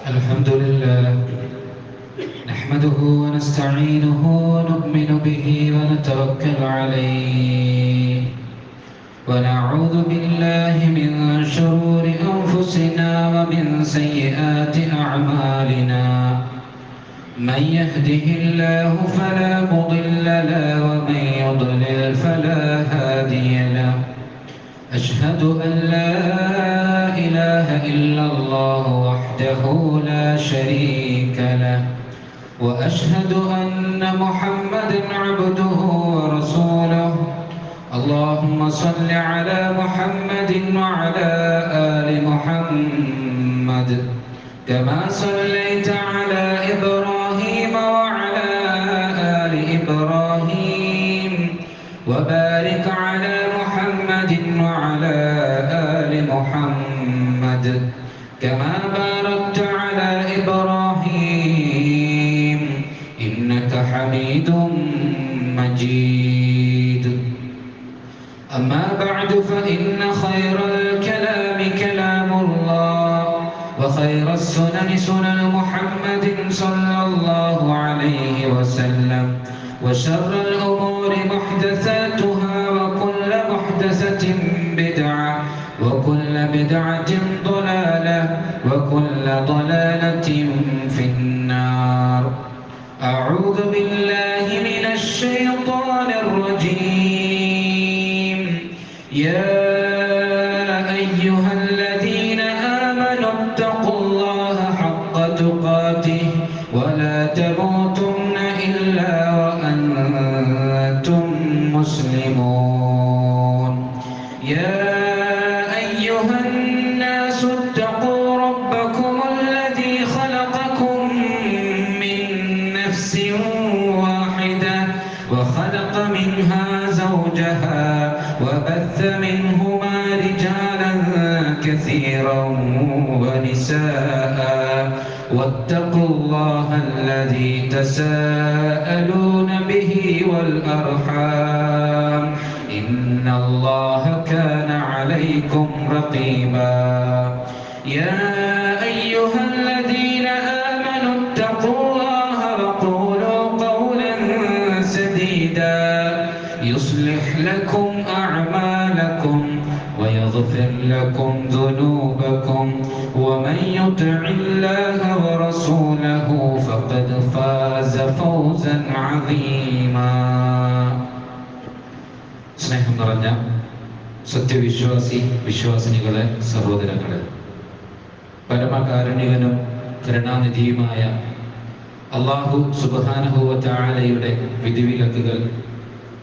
الحمد لله نحمده ونستعينه ونؤمن به ونتوكل عليه ونعوذ بالله من شرور أنفسنا ومن سيئات أعمالنا من يهده الله فلا مضل له ومن يضلل فلا هادي له أشهد أن لا إله إلا الله وحده لا شريك له وأشهد أن محمدًا عبده ورسوله اللهم صل على محمد وعلى آل محمد كما صليت على إبراهيم وعلى آل إبراهيم وبارك على محمد وعلى آل محمد كما باركت على إبراهيم إنك حميد مجيد أما بعد فإن خير الكلام كلام الله وخير السنن سنن محمد صلى الله عليه وسلم وشر الأمور محدثاتها وكل محدثة بدعة وكل بدعة ضلالة وكل ضلالة في النار أعوذ بالله من الشيطان الرجيم يا أيها الذين آمنوا اتقوا الله حق تقاته ولا تموتن إلا وأنتم مسلمون يا أيها الناس اتقوا ربكم الذي خلقكم من نفس واحدة وخلق منها زوجها وبث منهما رجالا كثيرا ونساء واتقوا الله الذي تساءلون به والأرحام إن الله كان عليكم رقيبا يا أيها الذين آمنوا اتقوا الله وقولوا قولا سديدا يصلح لكم أعمالكم ويغفر لكم ذنوبكم ومن يطع الله ورسوله فقد فاز فوزا عظيما സ്നേഹം നിറഞ്ഞ സത്യവിശ്വാസി വിശ്വാസിനികളെ സഹോദരങ്ങളെ, പരമകാരുണ്യകനും കരുണാനിധിയുമായ അല്ലാഹു സുബ്ഹാനഹു വ തആലയുടെ വിധിവിലക്കുകൾ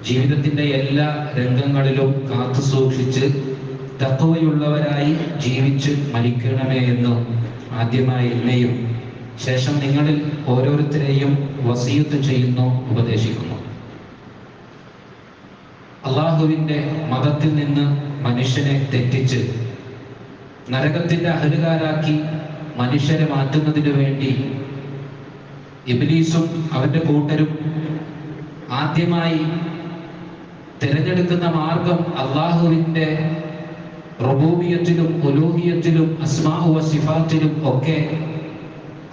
ജീവിതത്തിന്റെ എല്ലാ രംഗങ്ങളിലും കാത്തു സൂക്ഷിച്ച് തഖ്വയുള്ളവരായി ജീവിച്ച് മരിക്കണമേ എന്ന് ആദ്യമായി എന്നെയും ശേഷം നിങ്ങളിൽ ഓരോരുത്തരെയും വസിയത്ത് ചെയ്യുന്നു, ഉപദേശിക്കുന്നു. അള്ളാഹുവിൻ്റെ മതത്തിൽ നിന്ന് മനുഷ്യനെ തെറ്റിച്ച് നരകത്തിന്റെ അഹലുകാരാക്കി മനുഷ്യരെ മാറ്റുന്നതിനു വേണ്ടി ഇബ്ലീസും അവന്റെ കൂട്ടരും ആദ്യമായി തിരഞ്ഞെടുക്കുന്ന മാർഗം അള്ളാഹുവിൻ്റെ റുബൂബിയത്തിലും ഉലൂഹിയത്തിലും അസ്മാഉ വ സിഫാത്തിലും ഒക്കെ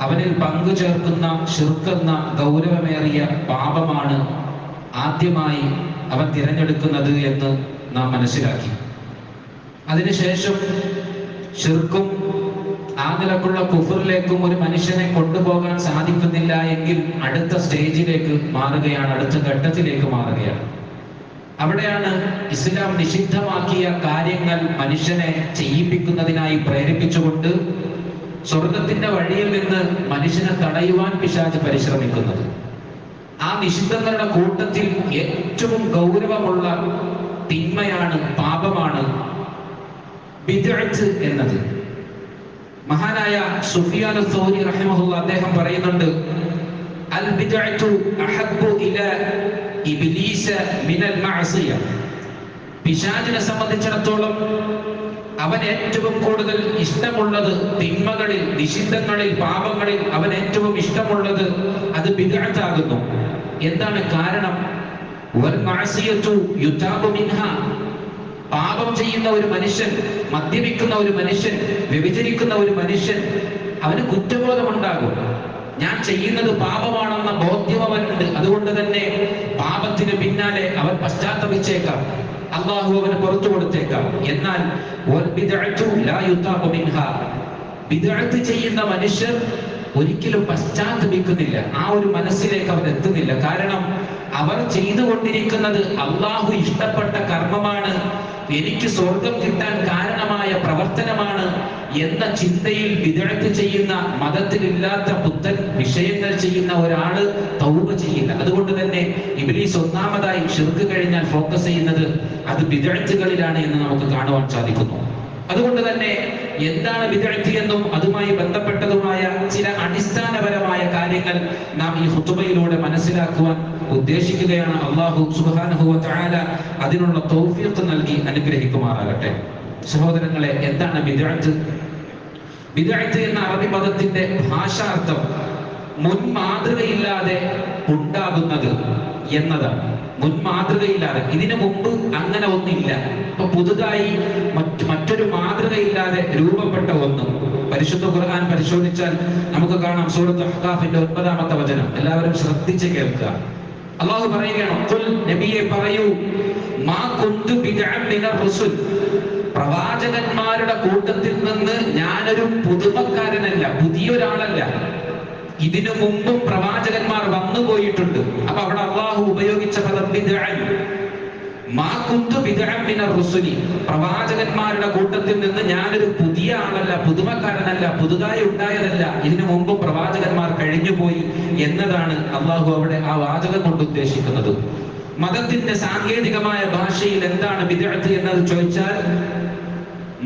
അവനിൽ പങ്കു ചേർക്കുന്ന ശിർക്കെന്ന ഗൗരവമേറിയ പാപമാണ് ആദ്യമായി അവൻ തിരഞ്ഞെടുക്കുന്നത് എന്ന് നാം മനസ്സിലാക്കി. അതിനുശേഷം ശിർക്കും ആ നിലക്കുള്ള കുഫറിലേക്കും ഒരു മനുഷ്യനെ കൊണ്ടുപോകാൻ സാധിക്കുന്നില്ല എങ്കിൽ അടുത്ത സ്റ്റേജിലേക്ക് മാറുകയാണ്, അടുത്ത ഘട്ടത്തിലേക്ക് മാറുകയാണ്. അവിടെയാണ് ഇസ്ലാം നിഷിദ്ധമാക്കിയ കാര്യങ്ങൾ മനുഷ്യനെ ചെയ്യിപ്പിക്കുന്നതിനായി പ്രേരിപ്പിച്ചുകൊണ്ട് സ്വർഗത്തിന്റെ വഴിയിൽ നിന്ന് മനുഷ്യനെ തടയുവാൻ പിശാച് പരിശ്രമിക്കുന്നത്. ആ നിഷിദ്ധങ്ങളുടെ കൂട്ടത്തിൽ ഏറ്റവും ഗൗരവമുള്ള തിന്മയാണ്, പാപമാണ് ബിദ്അത്ത് എന്നത്. മഹാനായ സുഫിയാൻ അസ്-സൗരി റഹിമഹുല്ലാഹ് അദ്ദേഹം പറയുന്നുണ്ട്, അൽ ബിദ്അത്തു അഹബ്ബു ഇലാ ഇബ്ലീസ മിനൽ മഅസിയ. പിശാചിനെ സംബന്ധിച്ചിടത്തോളം അവൻ ഏറ്റവും കൂടുതൽ ഇഷ്ടമുള്ളത് തിന്മകളിൽ, നിഷിദ്ധങ്ങളിൽ, പാപങ്ങളിൽ അവൻ ഏറ്റവും ഇഷ്ടമുള്ളത് അത് ബിദ്അത്താകുന്നു. എന്താണ് കാരണം? വൽ മഅസിയതു യുതാബു മിൻഹാ. പാപം ചെയ്യുന്ന ഒരു മനുഷ്യൻ, മദ്യപിക്കുന്ന ഒരു മനുഷ്യൻ, വ്യഭിചരിക്കുന്ന ഒരു മനുഷ്യൻ, അവന് കുറ്റബോധമുണ്ടാകും. ഞാൻ ചെയ്യുന്നത് പാപമാണെന്ന ബോധ്യം അവനുണ്ട്. അതുകൊണ്ട് തന്നെ പാപത്തിന് പിന്നാലെ അവൻ പശ്ചാത്തപിച്ചേക്കാം, അള്ളാഹു അവന് പുറത്തു കൊടുത്തേക്കാം. എന്നാൽ ബിദ്അത്ത് ചെയ്യുന്ന മനുഷ്യർ ഒരിക്കലും പശ്ചാത്തപിക്കുന്നില്ല, ആ ഒരു മനസ്സിലേക്ക് അവർ എത്തുന്നില്ല. കാരണം അവർ ചെയ്തുകൊണ്ടിരിക്കുന്നത് അള്ളാഹു ഇഷ്ടപ്പെട്ട കർമ്മമാണ്, എനിക്ക് സ്വർഗം കിട്ടാൻ കാരണമായ പ്രവർത്തനമാണ് എന്ന ചിന്തയിൽ ബിദ്അത്ത് ചെയ്യുന്ന, മതത്തിലില്ലാത്ത പുത്തൻ വിഷയങ്ങൾ ചെയ്യുന്ന ഒരാള് തൗബ ചെയ്യില്ല. അതുകൊണ്ട് തന്നെ ഇബ്ലീസ് ഒന്നാമതായി ശിർക്ക് കഴിഞ്ഞാൽ ഫോക്കസ് ചെയ്യുന്നത് അത് ബിദ്അത്തുകളിലാണ് എന്ന് നമുക്ക് കാണുവാൻ സാധിക്കുന്നു. അതുകൊണ്ട് തന്നെ എന്താണ് ബിദ്അത്ത് എന്നും അതുമായി ബന്ധപ്പെട്ടതുമായ ചില അടിസ്ഥാനപരമായ കാര്യങ്ങൾ നാം ഈ ഖുതുബയിലൂടെ മനസ്സിലാക്കുവാൻ ഉദ്ദേശിക്കുകയാണ്. അല്ലാഹു സുബ്ഹാനഹു വ തആല അതിനുള്ള തൗഫീഖ് നൽകി അനുഗ്രഹിക്കുമാറാകട്ടെ. സഹോദരങ്ങളെ, എന്താണ് ബിദ്അത്ത്? ബിദ്അത്ത് എന്ന അറബി പദത്തിന്റെ ഭാഷാർത്ഥം മുൻ മാതൃകയില്ലാതെ ഉണ്ടാകുന്നത് എന്നതാണ്. മുൻ മാതൃകയില്ലാതെ, ഇതിനു മുമ്പ് അങ്ങനെ ഒന്നില്ല. അപ്പൊ പുതുതായി മറ്റൊരു മാതൃകയില്ലാതെ രൂപപ്പെട്ട ഒന്ന്. പരിശുദ്ധ ഖുർആൻ പരിശോധിച്ചാൽ നമുക്ക് കാണാം, സൂറത്ത് അഹ്ഖാഫിന്റെ 9-ാമത്തെ വചനം. എല്ലാവരും ശ്രദ്ധിച്ച് കേൾക്കുക. അല്ലാഹു പറയുകയാണ്, ഖുൽ, നബിയെ പറയൂ, മാ കുന്തു ബിദ്അൻ മിനർ റുസുൽ, പ്രവാചകന്മാരുടെ കൂട്ടത്തിൽ നിന്ന് ഞാനൊരു പുതുമക്കാരനല്ല, പുതിയൊരാളല്ല. ഇതിനു മുമ്പും പ്രവാചകന്മാർ വന്നുപോയിട്ടുണ്ട്. അപ്പൊ അവിടെ അള്ളാഹു ഉപയോഗിച്ച പദം ബിദ്അൻ. മാ കുന്തു ബിദ്അൻ മിനർ റുസുലി, പ്രവാചകന്മാരുടെ കൂട്ടത്തിൽ നിന്ന് ഞാനൊരു പുതിയ ആളല്ല, പുതുമക്കാരനല്ല, പുതുതായി ഉണ്ടായതല്ല. ഇതിനു മുമ്പും പ്രവാചകന്മാർ കഴിഞ്ഞുപോയി എന്നതാണ് അള്ളാഹു അവിടെ ആ വാചകം കൊണ്ട് ഉദ്ദേശിക്കുന്നത്. മതത്തിന്റെ സാങ്കേതികമായ ഭാഷയിൽ എന്താണ് ബിദ്അത്ത് എന്നത് ചോദിച്ചാൽ,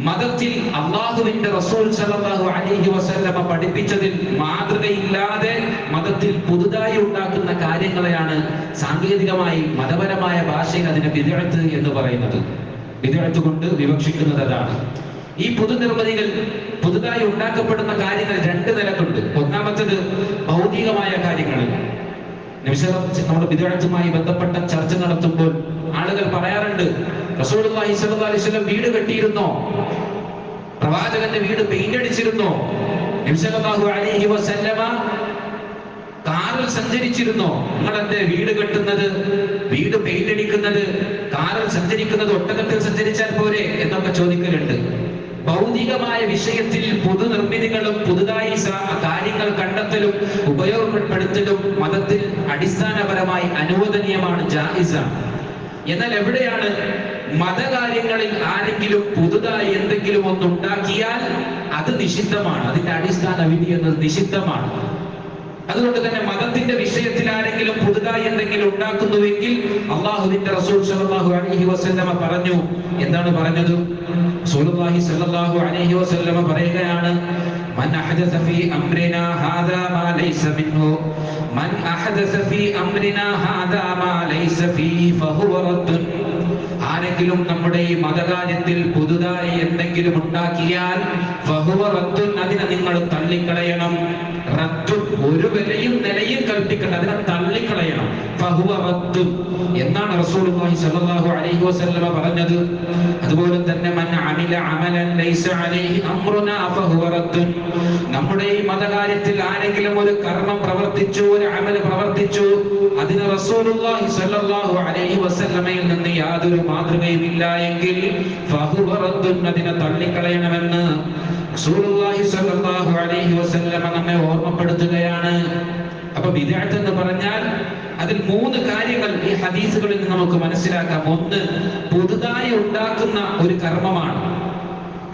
മതത്തിൽ അള്ളാഹുവിന്റെ റസൂൽ സല്ലല്ലാഹു അലൈഹി വസല്ലമ പഠിപ്പിച്ചതിൽ മാതൃകയില്ലാതെ മതത്തിൽ പുതുതായി ഉണ്ടാക്കുന്ന കാര്യങ്ങളെയാണ് സാങ്കേതികമായി മതപരമായ ഭാഷയിൽ അതിനെ ബിദ്അത്ത് എന്ന് പറയുന്നത്. ബിദ്അത്ത് കൊണ്ട് വിവക്ഷിക്കുന്നത് അതാണ്. ഈ പുതുനിർമ്മിതികൾ, പുതുതായി ഉണ്ടാക്കപ്പെടുന്ന കാര്യങ്ങൾ രണ്ട് നിലക്കുണ്ട്. ഒന്നാമത്തേത് ഭൗതികമായ കാര്യങ്ങൾ. നമ്മൾ ബിദ്അത്തുമായി ബന്ധപ്പെട്ട ചർച്ച നടത്തുമ്പോൾ ആളുകൾ പറയാറുണ്ട്, റസൂലുള്ളാഹി സ്വല്ലല്ലാഹു അലൈഹി വസല്ലം വീട് കെട്ടിയിരുന്നോ? പ്രവാചകന്റെ വീട് പെയിന്റ് അടിച്ചിരുന്നോ? നബി സല്ലല്ലാഹു അലൈഹി വസല്ലമ കാറിൽ സഞ്ചരിച്ചിരുന്നോ? നിങ്ങൾ എന്തേ വീട് കെട്ടുന്നത്, വീട് പെയിന്റ് അടിക്കുന്നത്, കാറിൽ സഞ്ചരിക്കുന്നത് ഒട്ടകത്തിൽ സഞ്ചരിച്ചാൽ പോരെ എന്നൊക്കെ ചോദിക്കലുണ്ട്. ഭൗതികമായ വിഷയത്തിൽ പുതുനിർമ്മിതികളും പുതുതായി കാര്യങ്ങൾ കണ്ടെത്തലും ഉപയോഗപ്പെടുത്തലും മതത്തിൽ അടിസ്ഥാനപരമായി അനുവദനീയമാണ്, ജായിസാണ്. എന്നാൽ എവിടെയാണ് മതകാര്യങ്ങളിൽ ആരെങ്കിലും പുതുതായി എന്തെങ്കിലും ഒന്നുണ്ടാക്കിയാൽ അത് നിഷിദ്ധമാണ്. അതിന്റെ അടിസ്ഥാന വിധി എന്നത് നിഷിദ്ധമാണ്. അതുകൊണ്ട് തന്നെ മതത്തിന്റെ വിഷയത്തിൽ ആരെങ്കിലും പുതുതായി എന്തെങ്കിലും ഉണ്ടാക്കുന്നുവെങ്കിൽ അള്ളാഹുവിന്റെ റസൂൽ സല്ലല്ലാഹു അലൈഹി വസല്ലമ പറഞ്ഞു. എന്താണ് പറഞ്ഞത്? റസൂലുള്ളാഹി സല്ലല്ലാഹു അലൈഹി വസല്ലമ പറയുകയാണ്, മൻ അഹദസ ഫീ അംരിനാ ഹാദാ മാ ലൈസ മിൻഹു, മൻ അഹദസ ഫീ അംരിനാ ഹാദാ മാ ലൈസ ഫീഹി ഫഹുവ റദ്ദുൻ. ആരെങ്കിലും നമ്മുടെ ഈ മതകാര്യത്തിൽ പുതുതായി എന്തെങ്കിലും ഉണ്ടാക്കിയാൽ ഫഹുവ റദ്ദുൻ, അതിനെ നിങ്ങൾ തള്ളിക്കളയണം. റദ്ദുൻ, ഒരു വിലയും നിലയും കൽപ്പിക്കേണ്ട, അതിനെ തള്ളിക്കളയണം. ഫഹുവ റദ്ദുൻ എന്നാണ് റസൂലുള്ളാഹി സ്വല്ലല്ലാഹു അലൈഹി വസല്ലമ പറഞ്ഞത്. അതുപോലെ തന്നെ മൻ അമില അമലൻ ലൈസ അലൈഹി അംറുനാ ഫഹുവ റദ്ദുൻ, നമ്മുടെ ഈ മതകാര്യത്തിൽ ആരെങ്കിലും ഒരു കർമ്മം പ്രവർത്തിച്ചു, ഒരു അമല് പ്രവർത്തിച്ചു, അതിന് റസൂലുള്ളാഹി സ്വല്ലല്ലാഹു അലൈഹി വസല്ലമയിൽ നിന്ന് യാതൊരു മാതൃകയും ഇല്ല എങ്കിൽ ഫഹുവ റദ്ദുൻ, അതിനെ തള്ളിക്കളയണമെന്ന് റസൂലുള്ളാഹി സ്വല്ലല്ലാഹു അലൈഹി വസല്ലമ നമ്മെ ഓർമ്മപ്പെടുത്തുകയാണ്. അപ്പൊ ബിദ്അത്ത് എന്ന് പറഞ്ഞാൽ അതിൽ 3 കാര്യങ്ങൾ ഈ ഹദീസുകളിൽ നിന്ന് നമുക്ക് മനസ്സിലാക്കാം. ഒന്ന്, പുതുതായി ഉണ്ടാക്കുന്ന ഒരു കർമ്മമാണ്.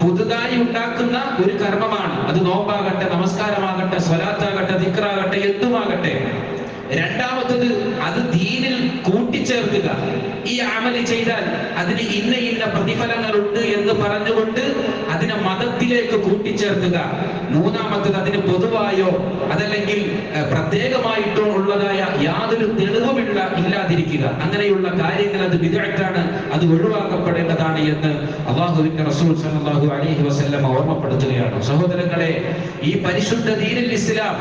പുതുതായി ഉണ്ടാക്കുന്ന ഒരു കർമ്മമാണ്. അത് നോമ്പാകട്ടെ, നമസ്കാരമാകട്ടെ, സ്വലാത്താകട്ടെ, ദിക്റാകട്ടെ, എന്തുമാകട്ടെ. രണ്ടാമത്തത്, അത് ദീനിൽ കൂട്ടിച്ചേർക്കുക. ഈ അമല് ചെയ്താൽ അതിന് ഇന്ന ഇന്ന പ്രതിഫലങ്ങളുണ്ട് എന്ന് പറഞ്ഞുകൊണ്ട് അതിനെ മതത്തിലേക്ക് കൂട്ടിച്ചേർക്കുക. മൂന്നാമത്തത്, അതിന് പൊതുവായോ അതല്ലെങ്കിൽ പ്രത്യേകമായിട്ടോ ഉള്ളതായ യാതൊരു തെളിവും ഇല്ലാതിരിക്കുക. അങ്ങനെയുള്ള കാര്യങ്ങൾ അത് ബിദ്അത്താണ്, അത് ഒഴിവാക്കപ്പെടേണ്ടതാണ് എന്ന് അല്ലാഹുവിന്റെ റസൂൽ സല്ലല്ലാഹു അലൈഹി വസല്ലം ഓർമ്മപ്പെടുത്തുകയാണ്. സഹോദരങ്ങളെ, ഈ പരിശുദ്ധ ദീനുൽ ഇസ്ലാം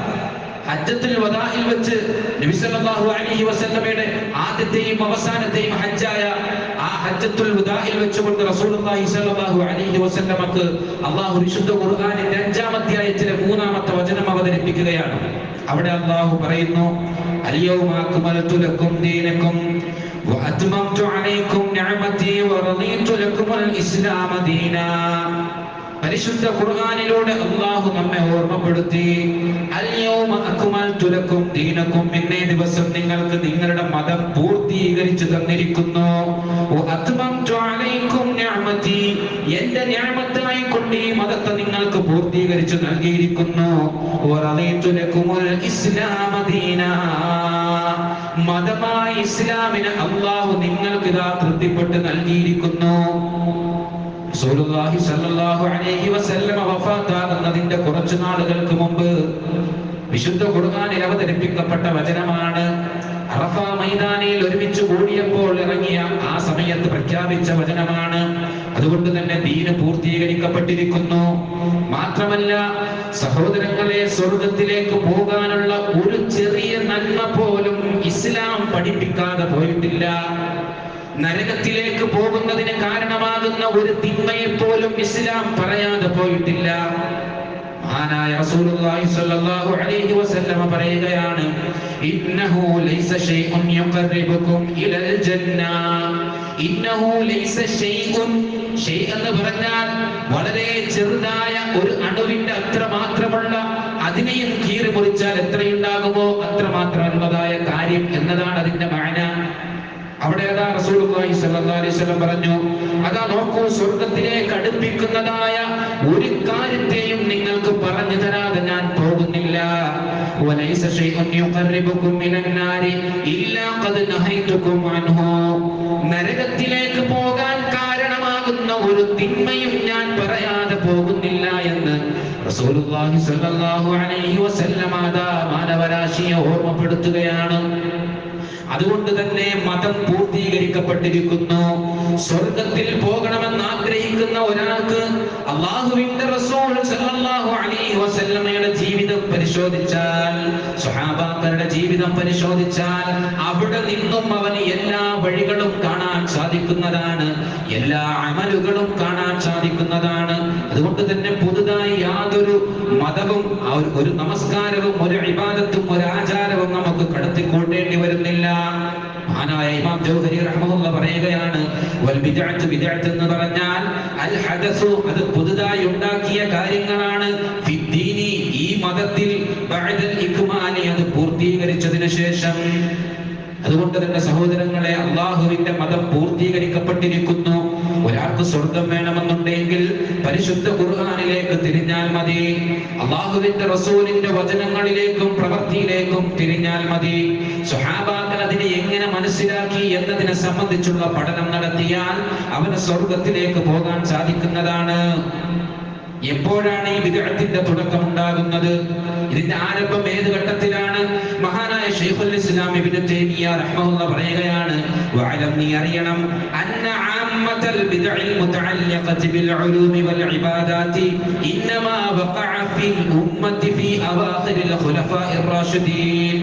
ഹജ്ജത്തുൽ വദാഇൽ വെച്ച് നബി സല്ലല്ലാഹു അലൈഹി വസല്ലമയുടെ ആദ്യത്തെയും അവസാനത്തെയും ഹജ്ജായ ആ ഹജ്ജത്തുൽ വദാഇൽ വെച്ചുകൊണ്ട് റസൂലുള്ളാഹി സ്വല്ലല്ലാഹു അലൈഹി വസല്ലമക്ക് അല്ലാഹു വിശുദ്ധ ഖുർആനിന്റെ 5-ാം അധ്യായത്തിലെ 3-ാമത്തെ വചനം അവതരിപ്പിക്കുകയാണ്. അവിടെ അല്ലാഹു പറയുന്നു, അൽയൗമ അക്മൽതു ലക്കും ദീനക്കും വഅത്മംതു അലൈക്കും നിഅമതി വറദീതു ലക്കുമുൽ ഇസ്ലാമ ദീനാ. പരിശുദ്ധ ഖുർആനിലൂടെ അല്ലാഹു നമ്മെ ഓർമ്മപ്പെടുത്തി, അൽയൗമ അക്മൽതു ലക്കും ദീനക്കും, ഇന്നേ ദിവസം നിങ്ങൾക്ക് നിങ്ങളുടെ മതം പൂർത്തീകരിച്ചു തന്നിരിക്കുന്നു. വഅത്മംതു അലൈക്കും നിഅമതി, എന്റെ നിഅമത്തായി കൊണ്ട് ഈ മതത്തെ നിങ്ങൾക്ക് പൂർത്തീകരിച്ചു നൽകിയിരിക്കുന്നു. വറദീതു ലക്കുമുൽ ഇസ്ലാമ ദീനാ, മതമായി ഇസ്ലാമിനെ അല്ലാഹു നിങ്ങൾക്ക് ഇതാ തൃപ്തിപ്പെട്ട് നൽകിയിരിക്കുന്നു. റസൂലുള്ളാഹി സ്വല്ലല്ലാഹു അലൈഹി വസല്ലമ വഫാത്താകുന്നതിന്റെ കുറച്ചു നാളുകൾക്ക് മുമ്പ് വിശുദ്ധ ഖുർആനിൽ അവതരിപ്പിക്കപ്പെട്ട വചനമാണ്. അറഫ മൈതാനിയിൽ ഒരുമിച്ച് കൂടിയപ്പോൾ ഇറങ്ങിയ ആ സമയത്ത് പ്രഖ്യാപിച്ച വചനമാണ്. അതുകൊണ്ട് തന്നെ ദീന് പൂർത്തീകരിക്കപ്പെട്ടിരിക്കുന്നു. മാത്രമല്ല സഹോദരങ്ങളെ, സ്വർഗത്തിലേക്ക് പോകാനുള്ള ഒരു ചെറിയ നന്മ പോലും ഇസ്ലാം പഠിപ്പിക്കാതെ പോയിട്ടില്ല. നരകത്തിലേക്ക് പോകുന്നതിന് കാരണമാകുന്ന ഒരു തിന്മയെ പോലും ഇസ്ലാം പറയാതെ പോയിട്ടില്ല. മഹാനായ റസൂലുള്ളാഹി സ്വല്ലല്ലാഹു അലൈഹി വസല്ലമ പറയുകയാണ്, ഇന്നഹു ലൈസ ശൈഉൻ യുഖർരിബുകും ഇലൽ ജന്ന. ഇന്നഹു ലൈസ ശൈഉൻ, ഷൈഅ് എന്ന് പറഞ്ഞാൽ വളരെ ചെറുതായ ഒരു അണുവിന്റെ അത്ര മാത്രമുള്ള, അതിനെയും കീറി മുറിച്ചാൽ എത്രയുണ്ടാകുമോ അത്രമാത്രം അൻപതായ കാര്യം എന്നതാണ് അതിന്റെ മഅന. അവിടെ അതാ റസൂലുള്ളാഹി സ്വല്ലല്ലാഹു അലൈഹി വസല്ലം പറഞ്ഞു, അതാ നോക്കൂ, സ്വർഗ്ഗത്തിലേക്ക് അടുപ്പിക്കുന്നതായ ഒരു കാര്യത്തെയും നിങ്ങൾക്ക് പറഞ്ഞു തരാതെ ഞാൻ പോകുന്നില്ല. വലൈസ ശൈഉൻ യുഖർരിബുകും മിനൻ നാരി ഇല്ലാ ഖദ് നഹൈതുകും അൻഹു, നരകത്തിലേക്ക് പോകാൻ കാരണമാകുന്ന ഒരു തിന്മയും ഞാൻ പറയാതെ പോകുന്നില്ല എന്ന് റസൂലുള്ളാഹി സ്വല്ലല്ലാഹു അലൈഹി വസല്ലം മാനവരാശിയെ ഓർമ്മപ്പെടുത്തുകയാണ്. അതുകൊണ്ട് തന്നെ മതം പൂർത്തീകരിക്കപ്പെട്ടിരിക്കുന്നു. സ്വർഗത്തിൽ പോകണമെന്ന് ആഗ്രഹിക്കുന്ന ഒരാൾക്ക് അല്ലാഹുവിന്റെ റസൂൽ സല്ലല്ലാഹു അലൈഹി വസല്ലമയുടെ ജീവിതം പരിശോധിച്ചാൽ, സ്വഹാബാക്കളുടെ ജീവിതം പരിശോധിച്ചാൽ അവിടെ നിന്നും അവന് എല്ലാ വഴികളും കാണാൻ സാധിക്കുന്നതാണ്, എല്ലാ അമലുകളും കാണാൻ സാധിക്കുന്നതാണ്. അതുകൊണ്ട് തന്നെ പുതുതായി യാതൊരു മതവും ഒരു നമസ്കാരവും ഒരു ഇബാദത്തും ഒരു ആചാരവും നമുക്ക് കടത്തിക്കൂട്ടേണ്ടി വരുന്നില്ല. മഹാനായ ഇമാം ജൗഹരി റഹ്മഹുല്ലാഹ് പറയുകയാണ്, വൽ ബിദ്അത്ത്, ബിദ്അത്ത് എന്ന് പറഞ്ഞാൽ അൽ ഹദസു, അത് പുതുതായി ഉണ്ടാക്കിയ കാര്യങ്ങളാണ്, ഫിദ്ദീനി, ഈ മതത്തിൽ, ബഅദൽ ഇക്മാലി, അത് പൂർത്തീകരിച്ചതിനു ശേഷം. അതുകൊണ്ട് തന്നെ സഹോദരങ്ങളെ, അള്ളാഹുവിന്റെ മതം പൂർത്തീകരിക്കപ്പെട്ടിരിക്കുന്നു. ഒരാൾക്ക് സ്വർഗം വേണമെന്നുണ്ടെങ്കിൽ പരിശുദ്ധ ഖുർആനിലേക്ക് തിരിഞ്ഞാൽ മതി, അള്ളാഹുവിന്റെ റസൂലിന്റെ വചനങ്ങളിലേക്കും പ്രവൃത്തിയിലേക്കും തിരിഞ്ഞാൽ മതി. സ്വഹാബാക്കൾ അതിനെ എങ്ങനെ മനസ്സിലാക്കി എന്നതിനെ സംബന്ധിച്ചുള്ള പഠനം നടത്തിയാൽ അവന് സ്വർഗത്തിലേക്ക് പോകാൻ സാധിക്കുന്നതാണ്. എപ്പോഴാണ് ഈ ബിദ്അത്തിന്റെ തുടക്കം ഉണ്ടാകുന്നത്? ഇതിന്റെ ആരംഭം ഏത് ഘട്ടത്തിലാണ്? മഹാനായ ശൈഖുൽ ഇസ്ലാം ഇബ്നു തൈമിയ്യ റഹ്മഹുല്ലാഹ് പറയുകയാണ്, വഅലം, നീ അറിയണം, അന്ന ആമ്മത്തൽ ബിദ്അൽ മുതഅല്ലിഖതി ബിൽ ഉലൂമി വൽ ഇബാദാതി ഇന്നമാ വഖഅ ഫിൽ ഉമ്മത്തി ഫി അവാഖിരിൽ ഖുലഫാഇർ റാഷിദീൻ.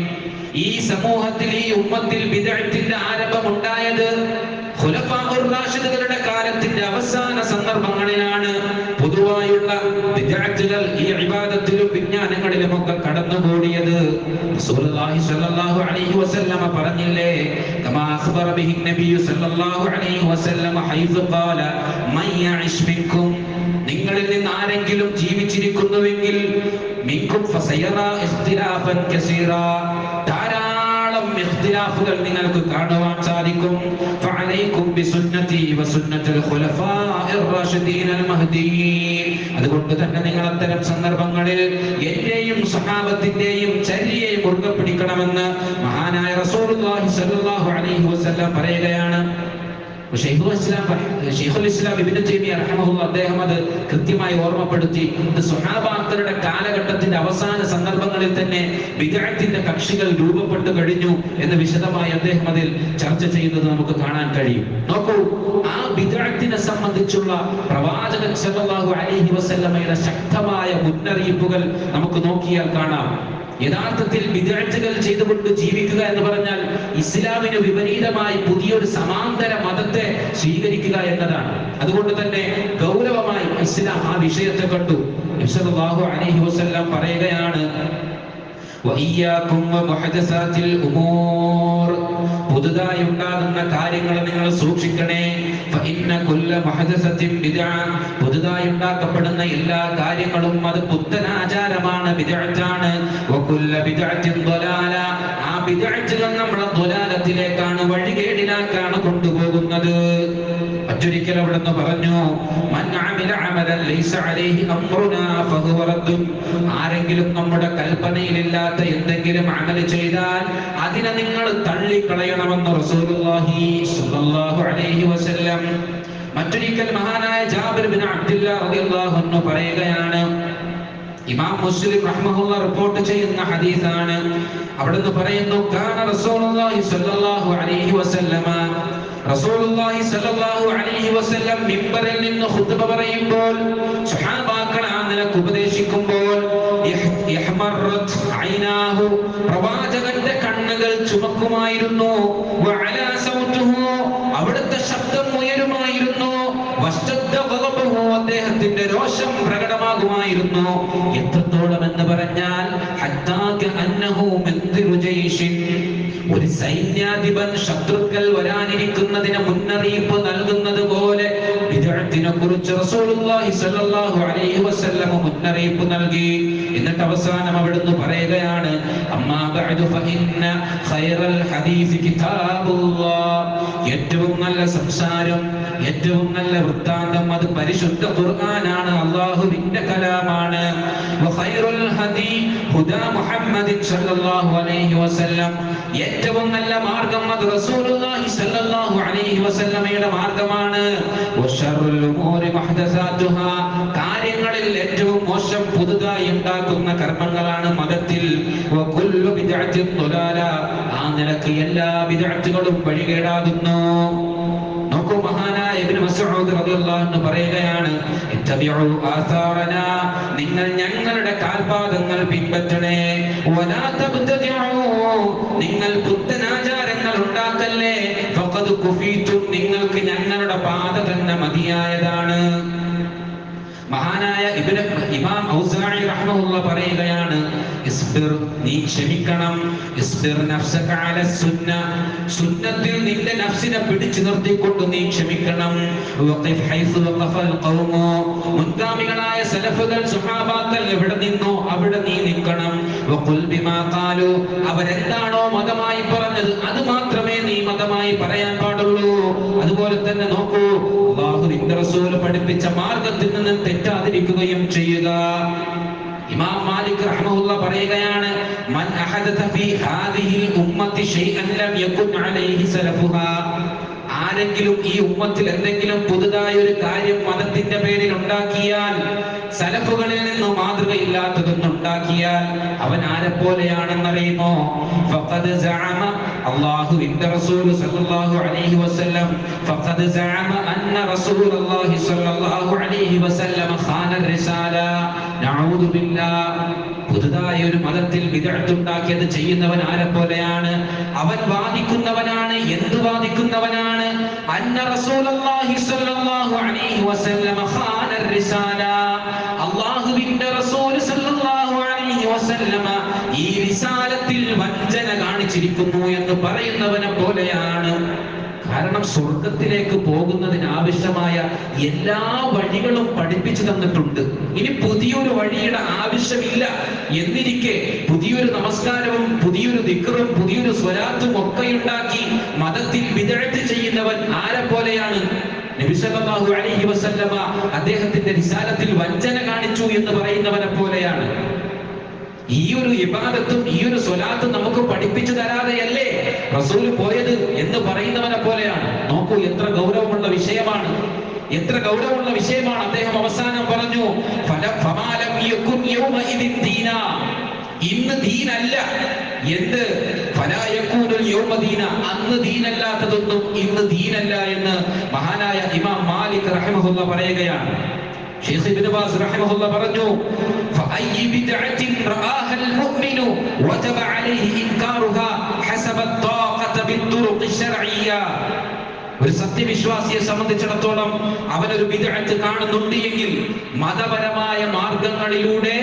ഈ സമൂഹത്തിൽ, ഈ ഉമ്മത്തിൽ ബിദ്അത്തിന്റെ ആരംഭം ഉണ്ടായത് ഖുലഫാഉർ റാഷിദുകളുടെ കാലത്തിന്റെ അവസാന സന്ദർഭങ്ങളിലാണ്. പൊതുവായുള്ള ബിദ്അത്തുകൾ ഈ ഇബാദത്തിലും വിജ്ഞാനങ്ങളിലും ഒക്കെ കടന്നുകൂടിയത്. റസൂലുള്ളാഹി സ്വല്ലല്ലാഹു അലൈഹി വസല്ലമ പറഞ്ഞില്ലേ, കമാ അഖ്ബറ ബിഹി നബി സ്വല്ലല്ലാഹു അലൈഹി വസല്ലമ ഹൈസു ഖാല മൻ യഇശ് മിൻകും, നിങ്ങളിൽ നിന്ന് ആരെങ്കിലും ജീവിച്ചിരിക്കുന്നുവെങ്കിൽ, മിൻകും ഫസയറാ ഇഖ്തിലാഫൻ കസീറാ, ധാരാളം ഇഖ്തിലാഫുകൾ നിങ്ങൾക്ക് കാണുവാൻ സാധിക്കും. ഫഅലൈക്കും ബിസുന്നതി വസുന്നത്തുൽ ഖുലഫാഇർ റാഷിദീനൽ മഹ്ദിയീൻ, അതുകൊണ്ട് തന്നെ നിങ്ങൾ അത്തരം സന്ദർഭങ്ങളിൽ എന്റെയും സ്വഹാബത്തിന്റെയും ചര്യയെ മുറുകെ പിടിക്കണമെന്ന് മഹാനായ റസൂലുള്ളാഹി സ്വല്ലല്ലാഹു അലൈഹി വസല്ലം പറയുകയാണ്. ശൈഖുൽ ഇസ്ലാം ഇബ്നു തൈമിയ്യ റഹ്മഹുല്ലാഹ് അദ്ദേഹം അത് കൃത്യമായി ഓർമ്മപ്പെടുത്തി. സ്വഹാബാക്കളുടെ കാലഘട്ടത്തിന്റെ അവസാന സന്ദർഭങ്ങളിൽ തന്നെ ബിദ്അത്തിന്റെ കക്ഷികൾ രൂപപ്പെട്ടു കഴിഞ്ഞു എന്ന് വിശദമായി അദ്ദേഹം അതിൽ ചർച്ച ചെയ്യുന്നത് നമുക്ക് കാണാൻ കഴിയും. നോക്കൂ, ആ ബിദ്അത്തിനെ സംബന്ധിച്ചുള്ള പ്രവാചകൻ സല്ലല്ലാഹു അലൈഹി വസല്ലമയുടെ ശക്തമായ മുന്നറിയിപ്പുകൾ നമുക്ക് നോക്കിയാൽ കാണാം. യഥാർത്ഥത്തിൽ ബിദ്അത്തുകൾ ചെയ്തുകൊണ്ട് ജീവിക്കുക എന്ന് പറഞ്ഞാൽ ഇസ്ലാമിന് വിപരീതമായി പുതിയൊരു സമാന്തര മതത്തെ സ്വീകരിക്കുക എന്നതാണ്. അതുകൊണ്ട് തന്നെ ഗൗരവമായി ഇസ്ലാം ആ വിഷയത്തെ കണ്ടു. നബി സല്ലല്ലാഹു അലൈഹി വസല്ലം പറയുകയാണ്, വഇയ്യാകും വമുഹദസാത്തിൽ ഉമൂർ, പുതുതായി ഉണ്ടാകുന്ന കാര്യങ്ങൾ നിങ്ങൾ സൂക്ഷിക്കണേ. ഫഇന്ന കുല്ല മുഹദസത്തിൻ ബിദ്അ, പുതുതായി ഉണ്ടാക്കപ്പെടുന്ന എല്ലാ കാര്യങ്ങളും അത് പുത്തനാചാരമാണ്, ബിദ്അത്താണ്. വകുല്ല ബിദ്അത്തിൻ ളലാല, ആ ബിദ്അത്തുകൾ നമ്മളെ ളലാലത്തിലേക്കാണ്, വഴികേടിലേക്കാണ് കൊണ്ടുപോകുന്നത്. മറ്റൊരിക്കൽ അവിടുന്ന് പറഞ്ഞു, മൻ അമില അമലൻ ലൈസ അലൈഹി അംറുനാ ഫഹുവ റദ്ദുൻ, ആരെങ്കിലും നമ്മുടെ കൽപ്പനയിലില്ലാത്ത എന്തെങ്കിലും അമൽ ചെയ്താൽ അതിനെ നിങ്ങൾ തള്ളിക്കളയണമെന്ന് റസൂലുള്ളാഹി സ്വല്ലല്ലാഹു അലൈഹി വസല്ലം. മറ്റൊരിക്കൽ മഹാനായ ജാബിർ ബിൻ അബ്ദുല്ലാഹ് റളിയല്ലാഹു അൻഹു പറയുകയാണ്, ഇമാം മുസ്ലിം റഹ്മഹുല്ലാ റിപ്പോർട്ട് ചെയ്യുന്ന ഹദീസാണ്. അവിടുന്ന് പറയുന്നു, കാന റസൂലുള്ളാഹി സ്വല്ലല്ലാഹു അലൈഹി വസല്ലമ, റസൂലുള്ളാഹി സ്വല്ലല്ലാഹു അലൈഹി വസല്ലം മിമ്പറിൽ നിന്ന് ഖുത്ബ പറയുമ്പോൾ, സ്വഹാബാക്കളെ ആ നിലക്ക് ഉപദേശിക്കുമ്പോൾ, ഇഹ്മറത് ഐനാഹു, പ്രവാചകന്റെ കണ്ണുകൾ ചുമക്കുമായിരുന്നു. വഅലാ സൗതുഹു, അവിടുത്തെ ശബ്ദം ഉയരുമായിരുന്നു. വസ്തദ്ദ ഖദബുഹു, അദ്ദേഹത്തിന്റെ രോഷം പ്രകടമാകുമായിരുന്നു. എത്രത്തോളം എന്ന് പറഞ്ഞാൽ, ഹത്താ കഅന്നഹു മിൻദിറു ജൈഷിൻ, ഒരു സൈന്യാധിപൻ ശത്രുക്കൾ വരാനിരിക്കുന്നതിന് മുന്നറിയിപ്പ് നൽകുന്നത് പോലെ ബിദ്അത്തിനെ കുറിച്ച് റസൂലുള്ളാഹി സ്വല്ലല്ലാഹു അലൈഹി വസല്ലം മുന്നറിയിപ്പ് നൽകി. എന്നിട്ട് അവസാനം അവിടുന്ന് പറയുകയാണ്, അമ്മാ ബഅദു ഫഇന്ന ഖൈറൽ ഹദീസ് കിതാബുല്ലാഹ്, ഏറ്റവും നല്ല സംസാരം, ഏറ്റവും നല്ല വൃത്താന്തം അത് പരിശുദ്ധ ഖുർആനാണ്, അല്ലാഹുവിന്റെ കലാമാണ്. വഖൈറുൽ ഹദീ ഹുദാ മുഹമ്മദിൻ സ്വല്ലല്ലാഹു അലൈഹി വസല്ലം, ഏറ്റവും നല്ല മാർഗ്ഗം അത് റസൂലുള്ളാഹി സ്വല്ലല്ലാഹു അലൈഹി വസല്ലമയുടെ മാർഗ്ഗമാണ്. വശറുൽ ഉമൂരി മുഹ്ദസാതുഹാ, കാര്യങ്ങളിൽ ഏറ്റവും മോശം പുതുതായി ഉണ്ടാക്കുന്ന കർമ്മങ്ങളാണ് മതത്തിൽ. വകുല്ലു ബിദ്അത്തിൻ ളലാല, ആ നിലക്ക് എല്ലാ ബിദ്അത്തുകളും വഴികേടാകുന്നു. നോക്കൂ, മഹാനായ ഇബ്നു മസ്ഊദ് റളിയല്ലാഹു അൻഹു പറയുകയാണ്, ഇത്തബിഉ ആസാറനാ, നിങ്ങൾ ഞങ്ങളുടെ കാൽപാദങ്ങൾ പിൻപറ്റണേ. വലാ തബ്തദിഉ, നിങ്ങൾ പുത്തനാചാരങ്ങൾ ഉണ്ടാക്കല്ലേ. ഫഖദ് കുഫീതും, നിങ്ങൾക്ക് ഞങ്ങളുടെ പാത തന്നെ മതിയായതാണ്. മഹാനായ ഇമാം ഔസാഇ റഹ്മഹുല്ലാ പറയുകയാണ്, ഇസ്ബിർ, നീ ക്ഷമിക്കണം. ഇസ്ബിർ നഫ്സക അല സുന്ന, സുന്നത്തിൽ നിന്റെ നഫ്സിനെ പിടിച്ചു നിർത്തിക്കൊണ്ട് നീ ക്ഷമിക്കണം. വഖിഫ് ഹൈസു വഖഫൽ ഖൗമു, മുൻഗാമികളായ സലഫുകൾ സുഹാബാക്കൾ എവിടെ നിന്നോ അവിടെ നീ നിൽക്കണം. വഖുൽ ബിമാ ഖാലു, അവരെന്താണോ മതമായി പറഞ്ഞത് അത് മാത്രമേ നീ മതമായി പറയാൻ പാടുള്ളൂ. അതുപോലെ തന്നെ നോക്കൂ, അല്ലാഹുവിന്റെ റസൂൽ പഠിപ്പിച്ച മാർഗ്ഗത്തിൽ നിന്ന് തെറ്റാതിരിക്കുകയും ചെയ്യുക. ഇമാം മാലിക് റഹ്മഹുല്ലാ പറയുകയാണ്, മൻ അഹദത ഫീ ഹാദിഹിൽ ഉമ്മത്തി ശൈഅൻ ലം യകുൻ അലൈഹി സലഫുഹാ, ആരെങ്കിലും ഈ ഉമ്മത്തിൽ എന്തെങ്കിലും പുതുതായ ഒരു കാര്യം മതത്തിന്റെ പേരിൽ ഉണ്ടാക്കിയാൽ, സലഫുകളിൽ നിന്ന് മാതൃകയില്ലാത്തതൊന്നും ഉണ്ടാക്കിയാൽ, അവൻ ആരെപ്പോലെയാണെന്നറിയുമോ? ഫഖദ് സഅമ, അല്ലാഹുവിന്റെ റസൂൽ സല്ലല്ലാഹു അലൈഹി വസല്ലം, ഫഖദ് സഅമ അന്ന റസൂലുള്ളാഹി സല്ലല്ലാഹു അലൈഹി വസല്ലം ഖാന റിസാല, നഊദു ബില്ലാഹ്. പുതുതായ ഒരു മതത്തിൽ ബിദ്അത്ത് ഉണ്ടാക്കിയത് ചെയ്യുന്നവൻ ആരെപ്പോലെയാണ്? അവൻ വാദിക്കുന്നവനാണ്. എന്ത് വാദിക്കുന്നവനാണ്? അന്ന റസൂലുള്ളാഹി സ്വല്ലല്ലാഹു അലൈഹി വസല്ലം ഖാന റിസാല, അല്ലാഹുവിന്റെ റസൂൽ സ്വല്ലല്ലാഹു അലൈഹി വസല്ലം ഈ റിസാലത്തിൽ വഞ്ചന കാണിച്ചിരിക്കുന്നു എന്ന് പറയുന്നവനെ പോലെയാണ്. കാരണം സ്വർഗത്തിലേക്ക് പോകുന്നതിന് ആവശ്യമായ എല്ലാ വഴികളും പഠിപ്പിച്ചു തന്നിട്ടുണ്ട്. ഇനി പുതിയൊരു വഴിയുടെ ആവശ്യമില്ല എന്നിരിക്കെ പുതിയൊരു നമസ്കാരവും പുതിയൊരു ദിക്റും പുതിയൊരു സ്വലാത്തും ഒക്കെ ഉണ്ടാക്കി മതത്തിൽ ബിദ്അത്ത് ചെയ്യുന്നവൻ ആരെപ്പോലെയാണ്? നബി സല്ലല്ലാഹു അലൈഹി വസല്ലമ അദ്ദേഹത്തിന്റെ റിസാലത്തിൽ വഞ്ചന കാണിച്ചു എന്ന് പറയുന്നവനെ പോലെയാണ്. ഈ ഒരു ഇബാദത്തും ഈ ഒരു സ്വലാത്തും നമുക്ക് പഠിപ്പിച്ചു തരാതെയല്ലേ റസൂൽ പോയത് എന്ന് പറയുന്നവനെ പോലെയാണ്. നോക്കൂ, എത്ര ഗൗരവമുള്ള വിഷയമാണ്, എത്ര ഗൗരവമുള്ള വിഷയമാണ്. അദ്ദേഹം അവസാനം പറഞ്ഞു, ഫമാലം യകുൻ യൗമഇദിൻ ദീന, ഇന്ന് ദീനല്ല. എന്ത്? ഫലാ യകൂനുൽ യൗമ ദീന, അന്ന് ദീനല്ലാത്തതൊന്നും ഇന്ന് ദീനല്ല എന്ന് മഹാനായ ഇമാം മാലിക് റഹിമഹുല്ലാഹ് പറയുകയാണ്. ഷെയ്ഖ് ഇബ്നു ബാസ് റഹിമഹുല്ലാഹ് പറഞ്ഞു, ഫഅയ്യി ബിദ്അത്തിൻ റആഹൽ മുഅ്മിനു മുഅ്മിനു വജബ അലൈഹി ഇൻകാറുഹാ ഹസബ الطاقة بالطرق الشرعية. ഒരു സത്യവിശ്വാസിയെ സംബന്ധിച്ചിടത്തോളം അവനൊരു ബിദ്അത്ത് കാണുന്നുണ്ട് എങ്കിൽ മതപരമായ മാർഗങ്ങളിലൂടെ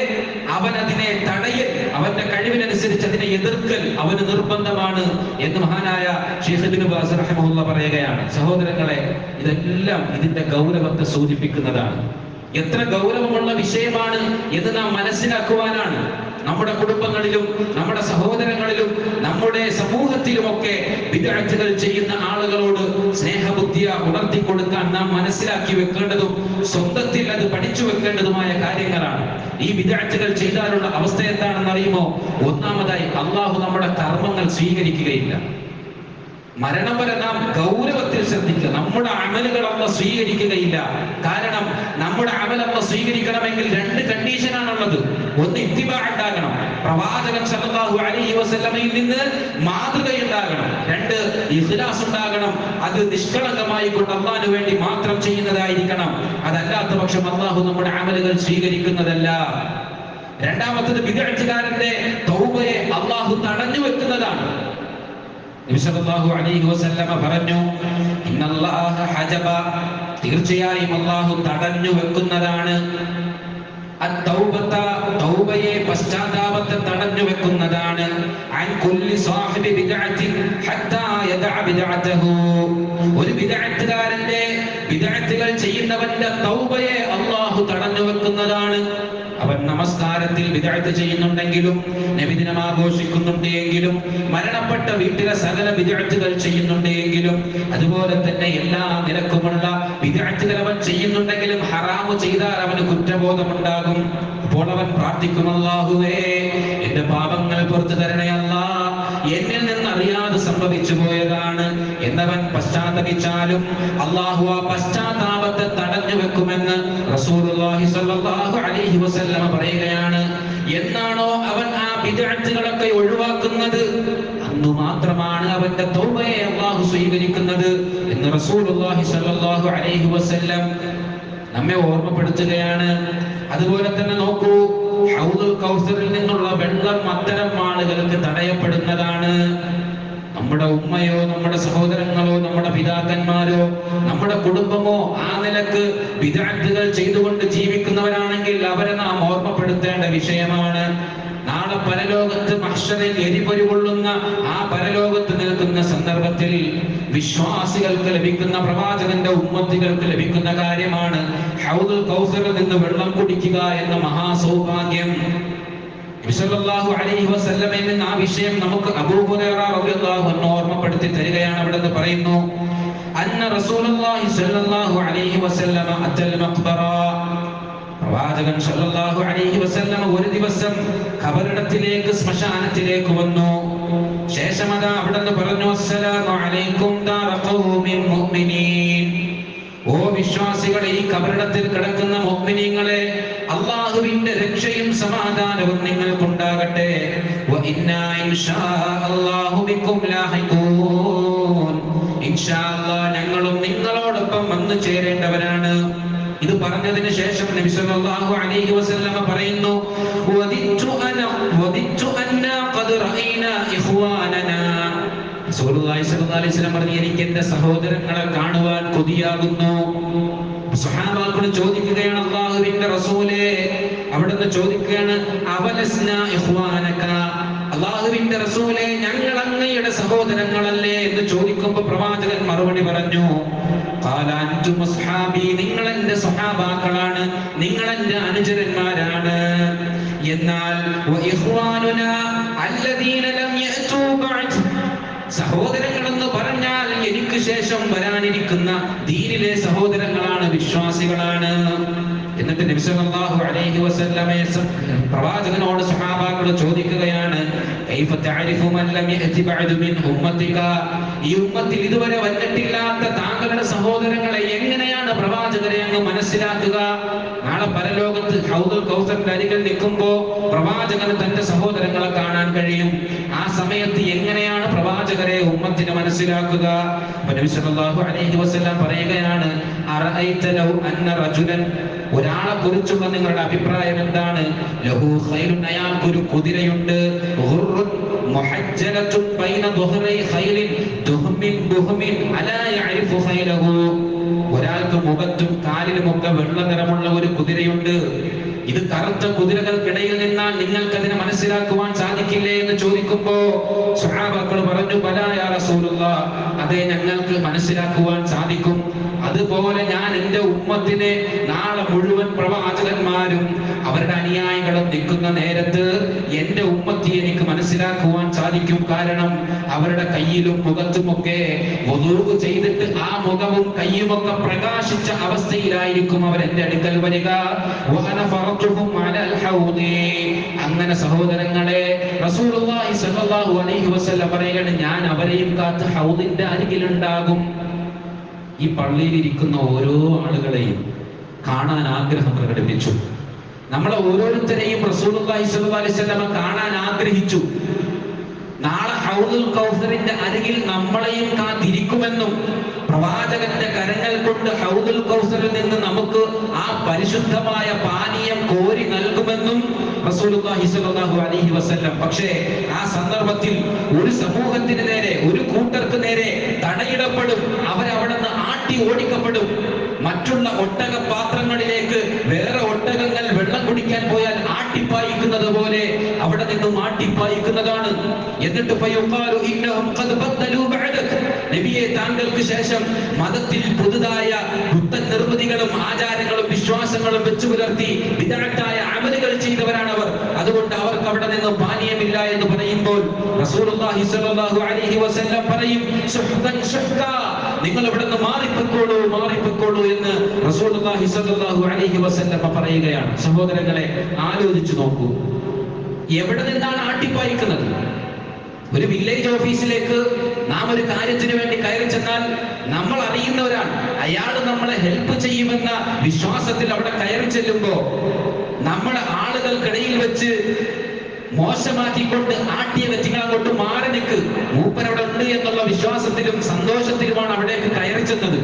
അവൻ അതിനെ തടയൽ, അവന്റെ കഴിവിനനുസരിച്ച് അതിനെ എതിർക്കൽ അവന് നിർബന്ധമാണ് എന്ന് മഹാനായ ശൈഖ് ഇബ്നു ബാസ് റഹിമഹുല്ലാഹ് പറയുകയാണ്. സഹോദരങ്ങളെ, ഇതെല്ലാം ഇതിന്റെ ഗൗരവത്തെ സൂചിപ്പിക്കുന്നതാണ്. എത്ര ഗൗരവമുള്ള വിഷയമാണ് എന്ന് നാം മനസ്സിലാക്കുവാനാണ്. നമ്മുടെ കുടുംബങ്ങളിലും നമ്മുടെ സഹോദരങ്ങളിലും നമ്മുടെ സമൂഹത്തിലുമൊക്കെ ബിദ്അത്തുകൾ ചെയ്യുന്ന ആളുകളോട് സ്നേഹബുദ്ധിയ ഉണർത്തി കൊടുക്കാൻ നാം മനസ്സിലാക്കി വെക്കേണ്ടതും സ്വന്തത്തിൽ അത് പഠിച്ചു വെക്കേണ്ടതുമായ കാര്യങ്ങളാണ്. ഈ ബിദ്അത്തുകൾ ചെയ്താലുള്ള അവസ്ഥ എന്താണെന്ന് അറിയുമോ? ഒന്നാമതായി, അള്ളാഹു നമ്മുടെ കർമ്മങ്ങൾ സ്വീകരിക്കുകയില്ല. മരണം വരെ നാം ഗൗരവത്തിൽ ശ്രദ്ധിക്കുക. നമ്മുടെ അമലുകൾ അല്ലാഹു സ്വീകരിക്കുകയില്ല. കാരണം നമ്മുടെ അമൽ അല്ലാഹു സ്വീകരിക്കണമെങ്കിൽ രണ്ട് കണ്ടീഷനാണുള്ളത്. ഒന്ന്, ഇത്തിബാ ഉണ്ടാകണം, പ്രവാചകൻ സല്ലല്ലാഹു അലൈഹി വസല്ലമയിൽ നിന്ന് മാതൃകയുണ്ടാകണം. രണ്ട്, ഇഖ്ലാസ് ഉണ്ടാകണം, അത് നിഷ്കളങ്കമായി കൊണ്ട് അല്ലാഹുവിന് വേണ്ടി മാത്രം ചെയ്യുന്നതായിരിക്കണം. അതല്ലാത്ത പക്ഷം അല്ലാഹു നമ്മുടെ അമലുകൾ സ്വീകരിക്കുന്നതല്ല. രണ്ടാമത്തത്, ബിദ്അത്തുകാരന്റെ തൗബയെ അല്ലാഹു തടഞ്ഞു വെക്കുന്നതാണ്. നബി സല്ലല്ലാഹു അലൈഹി വസല്ലമ പറഞ്ഞു, ഇന്നല്ലാഹ ഹജബ, തീർച്ചയായും അല്ലാഹു തടഞ്ഞു വെക്കുന്നതാണ്. അത്തൗബത, തൗബയെ, പശ്ചാത്താപത്തെ തടഞ്ഞു വെക്കുന്നതാണ്. അൻ കുല്ലി സാഹിബി ബിദ്അത്തിൻ ഹത്താ യദഅ ബിദ്അതഹു, ഒരു ബിദ്അത്തുകാരന്റെ, ബിദ്അത്തുകൾ ചെയ്യുന്നവന്റെ തൗബയെ അല്ലാഹു തടഞ്ഞു വെക്കുന്നതാണ്. അവൻ നമസ്കാരത്തിൽ ബിദ്അത്ത് ചെയ്യുന്നുണ്ടെങ്കിലും, നബിദിനം ആഘോഷിക്കുന്നുണ്ടെങ്കിലും, മരണപ്പെട്ട വീട്ടിലെ സകല ബിദ്അത്തുകൾ ചെയ്യുന്നുണ്ടെങ്കിലും, അതുപോലെ തന്നെ എല്ലാ നിലക്കുമുള്ള ബിദ്അത്തുകൾ അവൻ ചെയ്യുന്നുണ്ടെങ്കിലും ഹറാമു ചെയ്താൽ അവന് കുറ്റബോധമുണ്ടാകും. അപ്പോൾ അവൻ പ്രാർത്ഥിക്കും, അല്ലാഹുവേ എന്റെ പാപങ്ങൾ പുറത്തു തരണേ അല്ലാഹ്, എന്നിൽ നിന്ന് അറിയാതെ സംഭവിച്ചു പോയതാണ് എന്നവൻ പശ്ചാത്തപിച്ചാലും അല്ലാഹു ആ പശ്ചാത്താപത്തെ തടഞ്ഞു വെക്കുമെന്ന് റസൂലുള്ളാഹി സ്വല്ലല്ലാഹു അലൈഹി വസല്ലമ പറയുകയാണ്. എന്നാണോ അവൻ ആ ബിദ്അത്തുകളൊക്കെ ഒഴിവാക്കുന്നത്, അന്ന് മാത്രമാണ് അവന്റെ തൗബയെ അല്ലാഹു സ്വീകരിക്കുന്നത് എന്ന് റസൂലുള്ളാഹി സ്വല്ലല്ലാഹു അലൈഹി വസല്ലം നമ്മെ ഓർമ്മപ്പെടുത്തുകയാണ്. അതുപോലെ തന്നെ നോക്കൂ, ഹൗദുൽ കൗസറിൽ നിന്നുള്ള വെള്ളം അത്തരം ആളുകൾക്ക് തടയപ്പെടുന്നതാണ്. നമ്മുടെ ഉമ്മയോ നമ്മുടെ സഹോദരങ്ങളോ നമ്മുടെ പിതാക്കന്മാരോ നമ്മുടെ കുടുംബമോ ആ നിലക്ക് ബിദ്അത്തുകൾ ചെയ്തുകൊണ്ട് ജീവിക്കുന്നവരാണെങ്കിൽ അവരെ നാം ഓർമ്മപ്പെടുത്തേണ്ട വിഷയമാണ്. നാളെ പരലോകത്ത് മഹ്ശറിൽ എരിപൊരി കൊള്ളുന്ന ആ പരലോകത്ത് നിൽക്കുന്ന സന്ദർഭത്തിൽ വിശ്വാസികൾക്ക് ലഭിക്കുന്ന, പ്രവാചകന്റെ ഉമ്മത്തികൾക്ക് ലഭിക്കുന്ന കാര്യമാണ് ഹൗദുൽ കൗസറിൽ നിന്ന് വെള്ളം കുടിക്കുക എന്ന മഹാസൗഭാഗ്യം. നബി സല്ലല്ലാഹു അലൈഹി വസല്ലമയിൽ നിന്ന് ആ വിഷയം നമുക്ക് അബൂ ഹുറൈറ റളിയല്ലാഹു അൻഹു ഓർമ്മപ്പെടുത്തി തരികയാണ്. അവിടെ നിന്ന് പറയുന്നു, അന്ന റസൂലുള്ളാഹി സ്വല്ലല്ലാഹു അലൈഹി വസല്ലമ അത്തൽ മഖ്ബറ, പ്രവാചകൻ സല്ലല്ലാഹു അലൈഹി വസല്ലമ ഒരു ദിവസം ഖബറിടത്തിലേക്ക്, ശ്മശാനത്തിലേക്ക് വന്നു. ശേഷം അതാ അവിടെ നിന്ന് പറഞ്ഞു, അസ്സലാമു അലൈക്കും ദാറ ഖൗമിൻ മുഅ്മിനീൻ, ഓ വിശ്വാസികളെ, ഈ ഖബറിടത്തിൽ കിടക്കുന്ന മുഅ്മിനീങ്ങളെ, അല്ലാഹുവിന്റെ രക്ഷയും സമാധാനവും നിങ്ങൾക്കുണ്ടാകട്ടെ. വ ഇന്നാ ഇൻഷാ അല്ലാഹു ബിക്കും ലാഹിഖൂൻ, ഇൻഷാ അല്ലാഹ് ഞങ്ങളും നിങ്ങളോടൊപ്പം വന്നു ചേരേണ്ടവരാണ്. ഇത് പറഞ്ഞതിന് ശേഷം നബി സല്ലല്ലാഹു അലൈഹി വസല്ലമ പറയുന്നു, വദിത്തു അന്നാ ഖദ് റഅയ്നാ ഇഖ്വാനനാ, റസൂലുള്ളാഹി സ്വല്ലല്ലാഹു അലൈഹി വസല്ലം പറഞ്ഞു, എനിക്ക് എന്റെ സഹോദരങ്ങളെ കാണുവാൻ കൊതിയാകുന്നു. സ്വഹാബാക്കളോട് ചോദിക്കുകയാണ്, അല്ലാഹുവിന്റെ റസൂലേ, അവിടുന്ന് ചോദിക്കുകയാണ്, അവലസ്നാ ഇഖ്വാനക, അല്ലാഹുവിന്റെ റസൂലേ, ഞങ്ങൾ അങ്ങയുടെ സഹോദരങ്ങളല്ലേ എന്ന് ചോദിക്കുമ്പോൾ പ്രവാചകൻ മറുപടി പറഞ്ഞു, ഖാല അൻതും അസ്ഹാബി, നിങ്ങൾ എന്റെ സ്വഹാബാക്കളാണ്, നിങ്ങൾ എന്റെ അനുചരന്മാരാണ്. എന്നാൽ വ ഇഖ്വാനുനാ അല്ലദീന ലം യഅതു ബഅദ്, സഹോദരങ്ങളെന്ന് പറഞ്ഞാൽ എനിക്ക് ശേഷം വരാനിരിക്കുന്ന ദീനിലെ സഹോദരങ്ങളാണ്, വിശ്വാസികളാണ്. എന്നിട്ട് നബി സല്ലല്ലാഹു അലൈഹി വസല്ലമ പ്രവാചകനോട് സ്വഹാബാക്കൾ ചോദിക്കുകയാണ്, കൈഫ തഅരിഫു മൻ ലം യഅതി ബഅദു മിൻ ഉമ്മതിക, ഈ ഉമ്മത്തിൽ ഇതുവരെ വന്നിട്ടില്ലാത്ത താങ്കളുടെ സഹോദരങ്ങളെ എങ്ങനെയാണ് പ്രവാചകരെ അങ്ങ് മനസ്സിലാക്കുക? നാളെ പരലോകത്ത് ഹൗദുൽ കൗസറിന്റെ അരികിൽ നിൽക്കുമ്പോൾ പ്രവാചകന് തന്റെ സഹോദരങ്ങളെ കാണാൻ കഴിയും. ആ സമയത്ത് എങ്ങനെയാണ് പ്രവാചകരെ ഉമ്മത്തിന് മനസ്സിലാക്കുക? നബി സല്ലല്ലാഹു അലൈഹി വസല്ലം പറയുകയാണ്, അറഅയ്ത ലൗ അന്ന റജുലൻ, ഒരാളെ കുറിച്ചുള്ള നിങ്ങളുടെ അഭിപ്രായം എന്താണ്? ലഹു ഖൈലുൻ, അയാൾക്കൊരു കുതിരയുണ്ട്, ഗുർറുൻ മുഹജ്ജലത്തുൻ ബൈന ദുഹ്റൈ ഖൈലിൻ ദുഹ്മിൻ ബുഹ്മിൻ അലാ യഅരിഫു ഖൈലഹു, ഒരാൾക്ക് മുഖത്തും കാലിലുമൊക്കെ വെള്ള നിറമുള്ള ഒരു കുതിരയുണ്ട്. ഇത് കറുത്ത കുതിരകൾക്കിടയിൽ നിന്നാൽ നിങ്ങൾക്ക് അതിനെ മനസ്സിലാക്കുവാൻ സാധിക്കില്ലേ എന്ന് ചോദിക്കുമ്പോ സ്വഹാബാക്കൾ പറഞ്ഞു, ബലാ യാ റസൂലുള്ളാഹ്, അതെ ഞങ്ങൾക്ക് മനസ്സിലാക്കുവാൻ സാധിക്കും. അതുപോലെ ഞാൻ എന്റെ ഉമ്മത്തിനെ നാളെ മുഴുവൻ പ്രവാചകന്മാരും അവരുടെ അനുയായികളും നിൽക്കുന്ന നേരത്ത് എന്റെ ഉമ്മത്തി എനിക്ക് മനസ്സിലാക്കുവാൻ സാധിക്കും. കാരണം അവരുടെ കയ്യിലും മുഖത്തുമൊക്കെ വുളൂ ചെയ്തിട്ട് ആ മുഖവും കയ്യുമൊക്കെ പ്രകാശിച്ച അവസ്ഥയിലായിരിക്കും അവർ എന്റെ അടുക്കൽ വരിക. അങ്ങനെ സഹോദരങ്ങളെ, റസൂലുള്ളാഹി സ്വല്ലല്ലാഹു അലൈഹി വസല്ലം പറയുകയാണ്, ഞാൻ അവരെയും കാത്ത് ഹൗദിന്റെ അരികിലുണ്ടാകും. ഈ പള്ളിയിൽ ഇരിക്കുന്ന ഓരോ ആളുകളെയും കാണാൻ ആഗ്രഹം പ്രകടിപ്പിച്ചു. നമ്മളെ ഓരോരുത്തരെയും റസൂലുള്ളാഹി സ്വല്ലല്ലാഹു അലൈഹി വസല്ലം കാണാൻ ആഗ്രഹിച്ചു. നാളെ ഹൗദുൽ കൗസറിന്റെ അരികിൽ നമ്മളെയും കാത്തിരിക്കുമെന്നും പ്രവാചകന്റെ കരങ്ങൾ കൊണ്ട് ഹൗദുൽ കൗസറിൽ നിന്ന് നമുക്ക് ആ പരിശുദ്ധമായ പാനീയം കോരി നൽകുമെന്നും റസൂലുള്ളാഹി സ്വല്ലല്ലാഹു അലൈഹി വസല്ലം. പക്ഷേ ആ സന്ദർഭത്തിൽ ഒരു സമൂഹത്തിന് നേരെ, ഒരു കൂട്ടർക്ക് നേരെ തടയിടപ്പെടും. അവരവിടെ നിന്ന് ആട്ടി ഓടിക്കപ്പെടും. മറ്റുള്ള ഒട്ടക പാത്രങ്ങളിലേക്ക് വേറെ ഒട്ടകങ്ങൾ വെള്ളം കുടിക്കാൻ പോയാൽ ആട്ടിപ്പായിക്കുന്നത് പോലെ അവിടെ നിന്നും ആട്ടിപ്പായിക്കുന്നതാണ്. എന്നിട്ട് നബിയെ, താങ്കൾക്ക് ശേഷം മതത്തിൽ പുതുതായ പുത്തൻ നിർമ്മിതികളും ആചാരങ്ങളും വിശ്വാസങ്ങളും വെച്ചു പുലർത്തി ബിദ്അത്തായ അമലുകൾ ചെയ്തവരാണ് അവർ. അതുകൊണ്ട് അവർക്ക് അവിടെ നിന്ന് പാനീയമില്ല എന്ന് പറയുമ്പോൾ റസൂലുള്ളാഹി സ്വല്ലല്ലാഹു അലൈഹി വസല്ലം പറയും, നിങ്ങൾ ഇവിടെ നിന്ന് മാറിപ്പോയിക്കോളൂ എന്ന് റസൂലുള്ളാഹി സ്വല്ലല്ലാഹു അലൈഹി വസല്ലം പറയുകയാണ്. സഹോദരങ്ങളെ, ആലോചിച്ചു നോക്കൂ, എവിടെ നിന്നാണ് ആട്ടിപ്പായിക്കുന്നത്? ഒരു വില്ലേജ് ഓഫീസിലേക്ക് നാം ഒരു കാര്യത്തിന് വേണ്ടി കയറി ചെന്നാൽ നമ്മൾ അറിയുന്ന ഒരാൾ, അയാൾ നമ്മളെ ഹെൽപ്പ് ചെയ്യുമെന്ന വിശ്വാസത്തിൽ അവിടെ കയറി ചെല്ലുമ്പോ നമ്മുടെ ആളുകൾക്കിടയിൽ വെച്ച് മോശമാക്കിക്കൊണ്ട് ആട്ടിയ വ്യക്തികൾ അങ്ങോട്ട് മാറി നിൽക്ക്, മൂപ്പനവിടെ ഉണ്ട് എന്നുള്ള വിശ്വാസത്തിലും സന്തോഷത്തിലുമാണ് അവിടേക്ക് കയറി ചെന്നത്.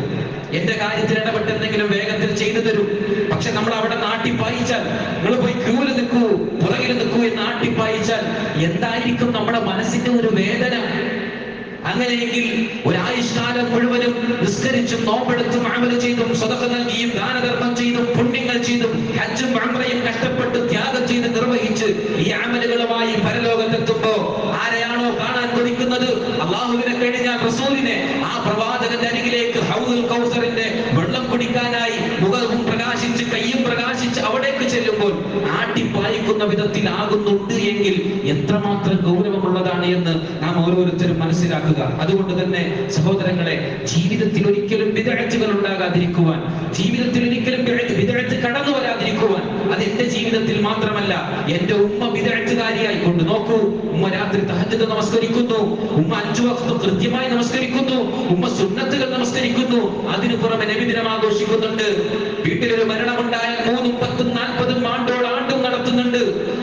എന്റെ കാര്യത്തിൽ ഇടപെട്ട് എന്തെങ്കിലും വേഗത്തിൽ ചെയ്തു തരും. പക്ഷെ നമ്മൾ അവിടെ നാട്ടിപ്പായിച്ചാൽ, നിങ്ങൾ പോയി ക്യൂവിൽ നിൽക്കൂ, പുറകിൽ നിൽക്കൂ എന്ന് നാട്ടിപ്പായിച്ചാൽ എന്തായിരിക്കും നമ്മുടെ മനസ്സിന്റെ ഒരു വേദന? അങ്ങനെയെങ്കിൽ ഒരായുഷ്കാലം മുഴുവനും നിസ്കരിച്ചും നോമ്പെടുത്തും അമല് ചെയ്തും സ്വതക്ക നൽകിയും ദാനധർമ്മം ചെയ്തും പുണ്യങ്ങൾ ചെയ്തും ഹജ്ജും ഉംറയും കഷ്ടപ്പെട്ട് ത്യാഗം ചെയ്ത് നിർവഹിച്ച് ഈ അമലുകളുമായി പരലോകത്തെത്തുമ്പോ ആരെയാണോ കാണാൻ കൊതിക്കുന്നത്, അള്ളാഹുവിനെ കഴിഞ്ഞാൽ റസൂലിനെ, ആ പ്രവാചകന്റെ അരികിലേക്ക് ഹൗദുൽ കൗസറിന്റെ വെള്ളം കുടിക്കാനായി മുഖവും പ്രകാശിച്ച് കയ്യും പ്രകാശിച്ച് അവിടേക്ക് ചെല്ലുമ്പോൾ ആട്ടിപ്പായിക്കുന്ന വിധത്തിലാകുന്നുണ്ട് എങ്കിൽ എത്രമാത്രം ഗൗരവമുള്ളതാണ് എന്ന് നാം ഓരോരുത്തരും മനസ്സിലാക്കുക. അതുകൊണ്ട് തന്നെ സഹോദരങ്ങളെ, ജീവിതത്തിൽ ഒരിക്കലും ബിദ്അത്തുകൾ ഉണ്ടാകാതിരിക്കുവാൻ, ജീവിതത്തിൽ ഒരിക്കലും ബിദ്അത്ത് കടന്നു വരാതിരിക്കുവാൻ, അത് എന്റെ ജീവിതത്തിൽ മാത്രമല്ല, എന്റെ ഉമ്മ ബിദ്അത്തുകാരിയായി കൊണ്ട് നോക്കൂ. ഉമ്മ രാത്രി തഹജ്ജുദ് നമസ്കരിക്കുന്നു, ഉമ്മ 5 വഖ്ത് കൃത്യമായി നമസ്കരിക്കുന്നു, ഉമ്മ സുന്നത്തുകൾ നമസ്കരിക്കുന്നു, അതിനു പുറമെ നബിദിനം ആഘോഷിക്കുന്നുണ്ട്. വീട്ടിലൊരു മരണമുണ്ടായാൽ 3, 10, 40 ആണ്ടും നടത്തുന്നുണ്ട്.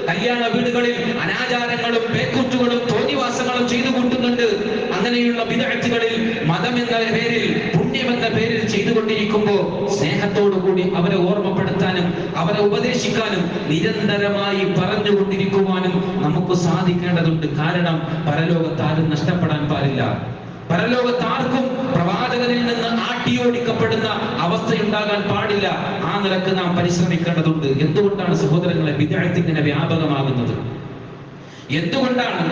കല്യാണ വീടുകളിൽ അനാചാരങ്ങളും പേക്കൂറ്റുകളും തോന്നിവാസങ്ങളും ചെയ്തു കൂട്ടുന്നുണ്ട്. അങ്ങനെയുള്ള ബിദ്അത്തുകളിൽ മതം എന്ന പേരിൽ, പുണ്യം എന്ന പേരിൽ ചെയ്തുകൊണ്ടിരിക്കുമ്പോൾ സ്നേഹത്തോടുകൂടി അവരെ ഓർമ്മപ്പെടുത്താനും അവരെ ഉപദേശിക്കാനും നിരന്തരമായി പറഞ്ഞുകൊണ്ടിരിക്കുവാനും നമുക്ക് സാധിക്കേണ്ടതുണ്ട്. കാരണം പരലോകത്താരും നഷ്ടപ്പെടാൻ പാടില്ല. പരലോകത്താർക്കും പ്രവാചകനിൽ നിന്ന് ആട്ടിയോടിക്കപ്പെടുന്ന അവസ്ഥയുണ്ടാകാൻ പാടില്ല. ആ നിലക്ക് നാം പരിശ്രമിക്കേണ്ടതുണ്ട്. എന്തുകൊണ്ടാണ് സഹോദരങ്ങളെ ബിദ്അത്ത് ഇങ്ങനെ വ്യാപകമാകുന്നത്? എന്തുകൊണ്ടാണ്?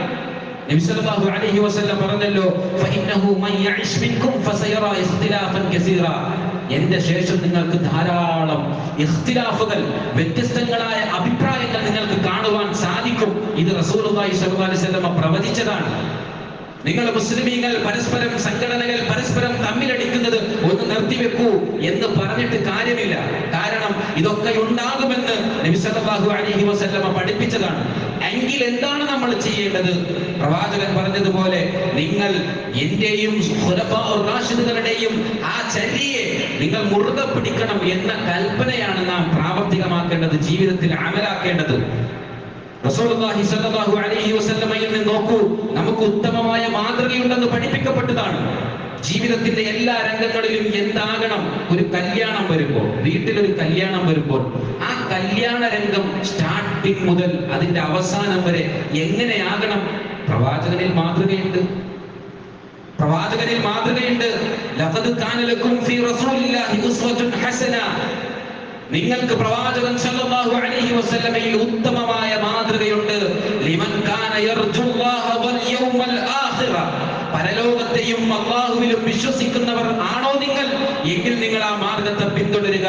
നബി സല്ലല്ലാഹു അലൈഹി വസല്ലം പറഞ്ഞല്ലോ, ഫഇന്നഹു മൻ യഇശ് മിൻകും ഫസയറ ഇഖ്തിലാഫൻ കസീറ, എന്റെ ശേഷം നിങ്ങൾക്ക് ധാരാളം ഇഖ്തിലാഫുകൾ, വ്യത്യസ്തങ്ങളായ അഭിപ്രായങ്ങൾ നിങ്ങൾക്ക് കാണുവാൻ സാധിക്കും. ഇത് റസൂലുള്ളാഹി സ്വല്ലല്ലാഹു അലൈഹി വസല്ലം പ്രവചിച്ചതാണ്. നിങ്ങൾ മുസ്ലിമീങ്ങൾ പരസ്പരം, സംഘടനകൾ പരസ്പരം തമ്മിലടിക്കുന്നത് ഒന്ന് നിർത്തിവെക്കൂ എന്ന് പറഞ്ഞിട്ട് കാര്യമില്ല. കാരണം ഇതൊക്കെ ഉണ്ടാകുമെന്ന് നബി സല്ലല്ലാഹു അലൈഹി വസല്ലം പഠിപ്പിച്ചതാണ്. എങ്കിൽ എന്താണ് നമ്മൾ ചെയ്യേണ്ടത്? പ്രവാചകൻ പറഞ്ഞതുപോലെ നിങ്ങൾ എന്റെയും ഖുലഫാഉർ റാഷിദുകളുടെയും ആ ചര്യയെ നിങ്ങൾ മുറുകെ പിടിക്കണം എന്ന കൽപ്പനയാണ് നാം പ്രാവർത്തികമാക്കേണ്ടത്, ജീവിതത്തിൽ അമലാക്കേണ്ടത്. റസൂലുള്ളാഹി സ്വല്ലല്ലാഹു അലൈഹി വസല്ലമയിൽ നിന്ന് നോക്കൂ, നമുക്ക് ഉത്തമമായ മാതൃകയുണ്ടെന്ന് പഠിപ്പിക്കപ്പെട്ടതാണ്. ജീവിതത്തിന്റെ എല്ലാ രംഗങ്ങളിലും എന്താകണം? ഒരു കല്യാണം വരുമ്പോൾ, വീട്ടിലൊരു കല്യാണം വരുമ്പോൾ ആ കല്യാണ രംഗം സ്റ്റാർട്ടിങ് മുതൽ അതിന്റെ അവസാനം വരെ എങ്ങനെയാകണം? പ്രവാചകനിൽ മാതൃകയുണ്ട്. ലഖദ് കാന ലക്കും ഫീ റസൂലില്ലാഹി ഉസ്വത്തുൻ ഹസന. നിങ്ങൾക്ക് പ്രവാചകൻ സല്ലല്ലാഹു അലൈഹി വസല്ലമയിൽ ഉത്തമമായ മാതൃകയുണ്ട്. ലിമൻ കാന യർജുല്ലാഹ വൽ യൗമൽ ആഖിറ. പരലോകത്തെയും അല്ലാഹുവിലും വിശ്വസിക്കുന്നവർ ആണോ നിങ്ങൾ? എങ്കിൽ നിങ്ങൾ ആ മാർഗത്തെ പിന്തുടരുക.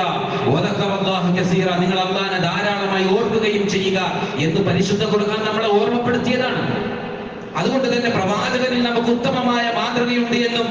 വദക്കറല്ലാഹു കസീറ. നിങ്ങൾ അല്ലാഹുവിനെ ധാരാളമായി ഓർക്കുകയും ചെയ്യുക എന്ന് പരിശുദ്ധ ഖുർആൻ നമ്മളെ ഓർമ്മപ്പെടുത്തിയതാണ്. അതുകൊണ്ട് തന്നെ പ്രവാചകനിൽ നമുക്ക് ഉത്തമമായ മാതൃകയുണ്ട് എന്നും